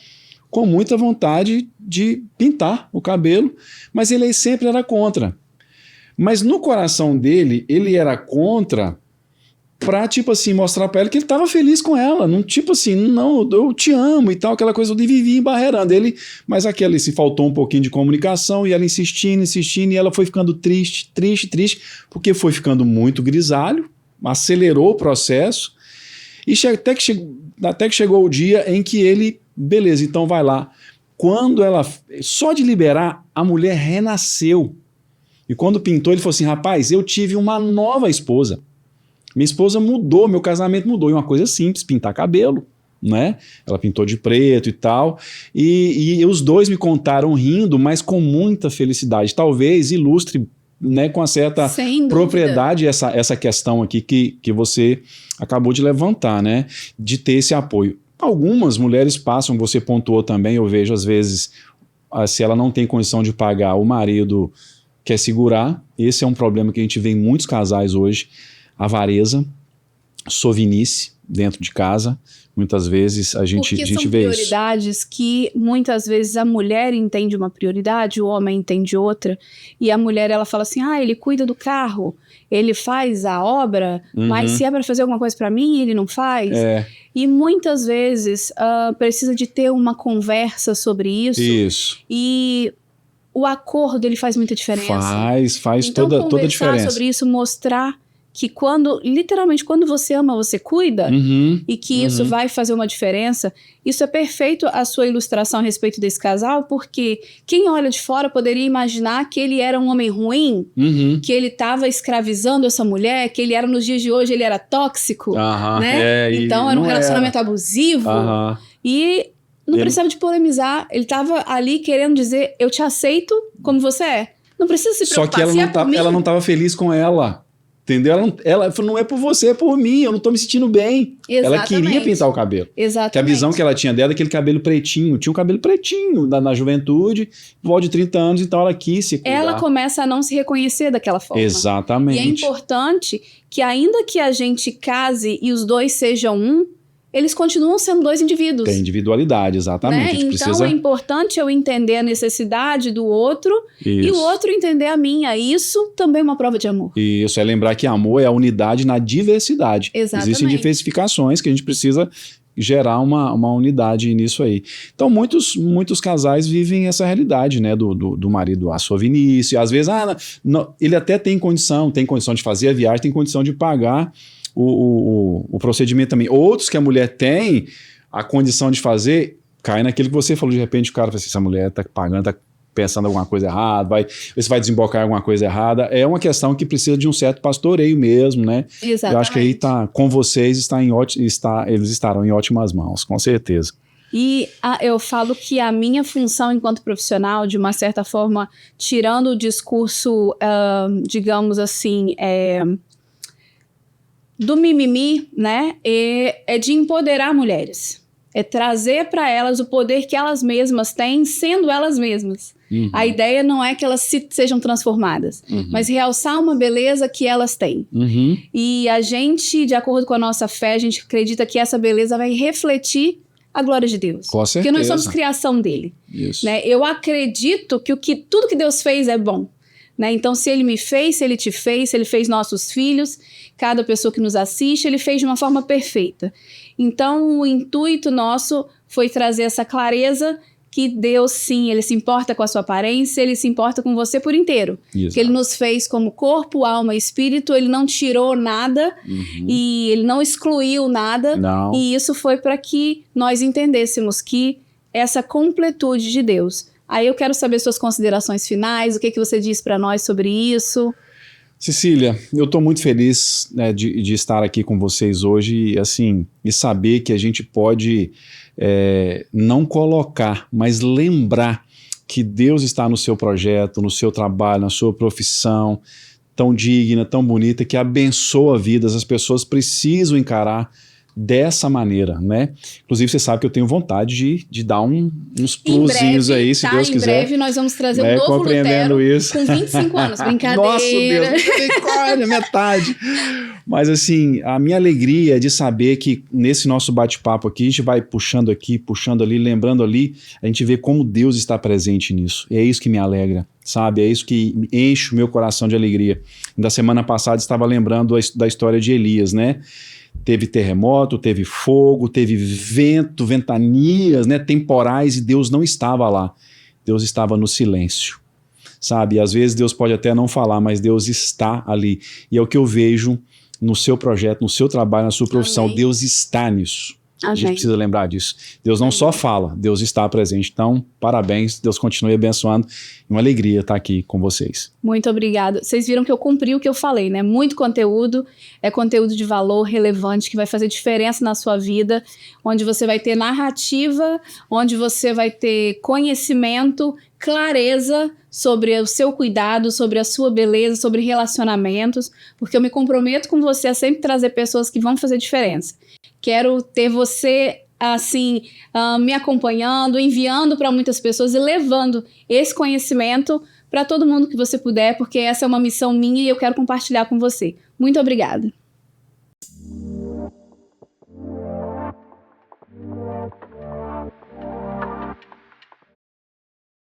com muita vontade de pintar o cabelo, mas ele sempre era contra. Mas no coração dele, ele era contra pra, tipo assim, mostrar pra ela que ele tava feliz com ela, não, tipo assim, não, eu te amo e tal, aquela coisa de vivia embarreirando ele, mas aquela, se faltou um pouquinho de comunicação, e ela insistindo, e ela foi ficando triste, porque foi ficando muito grisalho, acelerou o processo, e até que chegou o dia em que ele, beleza, então vai lá. Quando ela, só de liberar, a mulher renasceu, e quando pintou, ele falou assim: rapaz, eu tive uma nova esposa. Minha esposa mudou, meu casamento mudou. E uma coisa simples, pintar cabelo, né? Ela pintou de preto e tal. E os dois me contaram rindo, mas com muita felicidade. Talvez ilustre, né, com uma certa propriedade essa questão aqui que você acabou de levantar, né? De ter esse apoio. Algumas mulheres passam, você pontuou também, eu vejo às vezes, se ela não tem condição de pagar, o marido quer segurar. Esse é um problema que a gente vê em muitos casais hoje. Avareza, sovinice dentro de casa, muitas vezes a gente vê isso. Porque são prioridades que muitas vezes a mulher entende uma prioridade, o homem entende outra, e a mulher ela fala assim: ele cuida do carro, ele faz a obra, mas se é para fazer alguma coisa para mim, ele não faz. E muitas vezes precisa de ter uma conversa sobre isso. E o acordo ele faz muita diferença. Faz então, toda a diferença. Conversar sobre isso, mostrar que literalmente, quando você ama, você cuida, e que isso vai fazer uma diferença. Isso é perfeito a sua ilustração a respeito desse casal, porque quem olha de fora poderia imaginar que ele era um homem ruim, que ele estava escravizando essa mulher, que ele era, nos dias de hoje, ele era tóxico, né? Então era um relacionamento abusivo, e não precisava de polemizar. Ele estava ali querendo dizer, eu te aceito como você é. Não precisa se preocupar. Só que ela não estava feliz com ela. Entendeu? Ela falou, não é por você, é por mim, eu não tô me sentindo bem. Exatamente. Ela queria pintar o cabelo. Exatamente. Que a visão que ela tinha dela é aquele cabelo pretinho. Tinha um cabelo pretinho na juventude, por volta de 30 anos, então ela quis se cuidar. Ela começa a não se reconhecer daquela forma. Exatamente. E é importante que, ainda que a gente case e os dois sejam um, eles continuam sendo dois indivíduos. Tem individualidade, exatamente. Né? A gente então precisa... é importante eu entender a necessidade do outro e o outro entender a minha. Isso também é uma prova de amor. Isso, é lembrar que amor é a unidade na diversidade. Exatamente. Existem diversificações que a gente precisa gerar uma unidade nisso aí. Então, muitos casais vivem essa realidade, né, do marido à sua Vinícius. Às vezes, ele até tem condição de fazer a viagem, tem condição de pagar o procedimento também. Outros que a mulher tem a condição de fazer, cai naquilo que você falou, de repente o cara fala assim, essa mulher tá pagando, tá pensando alguma coisa errada, você vai desembocar alguma coisa errada. É uma questão que precisa de um certo pastoreio mesmo, né? Exatamente. Eu acho que aí com vocês eles estarão em ótimas mãos, com certeza. E eu falo que a minha função enquanto profissional, de uma certa forma, tirando o discurso, digamos assim, do mimimi, né, é de empoderar mulheres. É trazer para elas o poder que elas mesmas têm, sendo elas mesmas. A ideia não é que elas sejam transformadas, mas realçar uma beleza que elas têm. E a gente, de acordo com a nossa fé, a gente acredita que essa beleza vai refletir a glória de Deus. Com certeza. Porque nós somos criação dele. Isso. Né? Eu acredito que tudo que Deus fez é bom. Né? Então, se ele me fez, se ele te fez, se ele fez nossos filhos, cada pessoa que nos assiste, ele fez de uma forma perfeita. Então, o intuito nosso foi trazer essa clareza que Deus, sim, ele se importa com a sua aparência, ele se importa com você por inteiro. Exato. Que ele nos fez como corpo, alma e espírito, ele não tirou nada e ele não excluiu nada. Não. E isso foi para que nós entendêssemos que essa completude de Deus. Aí eu quero saber suas considerações finais, o que você diz para nós sobre isso. Cecília, eu estou muito feliz, né, de estar aqui com vocês hoje, assim, e saber que a gente pode não colocar, mas lembrar que Deus está no seu projeto, no seu trabalho, na sua profissão, tão digna, tão bonita, que abençoa vidas. As pessoas precisam encarar dessa maneira, né? Inclusive, você sabe que eu tenho vontade de dar uns plusinhos aí, se Deus quiser. Em breve nós vamos trazer um novo Lutero isso. com 25 anos. Brincadeira. Nossa, Deus, metade. Mas assim, a minha alegria é de saber que nesse nosso bate-papo aqui, a gente vai puxando aqui, puxando ali, lembrando ali, a gente vê como Deus está presente nisso. E é isso que me alegra, sabe? É isso que enche o meu coração de alegria. Da semana passada estava lembrando da história de Elias, né? Teve terremoto, teve fogo, teve vento, ventanias, né, temporais, e Deus não estava lá. Deus estava no silêncio, sabe? E às vezes Deus pode até não falar, mas Deus está ali. E é o que eu vejo no seu projeto, no seu trabalho, na sua profissão. Amém. Deus está nisso. Amém. A gente precisa lembrar disso. Deus não só fala, Deus está presente. Então, parabéns, Deus continue abençoando. Uma alegria estar aqui com vocês. Muito obrigada. Vocês viram que eu cumpri o que eu falei, né? Muito conteúdo, é conteúdo de valor relevante, que vai fazer diferença na sua vida, onde você vai ter narrativa, onde você vai ter conhecimento, clareza sobre o seu cuidado, sobre a sua beleza, sobre relacionamentos, porque eu me comprometo com você a sempre trazer pessoas que vão fazer diferença. Quero ter você, assim, me acompanhando, enviando para muitas pessoas e levando esse conhecimento para todo mundo que você puder, porque essa é uma missão minha e eu quero compartilhar com você. Muito obrigada.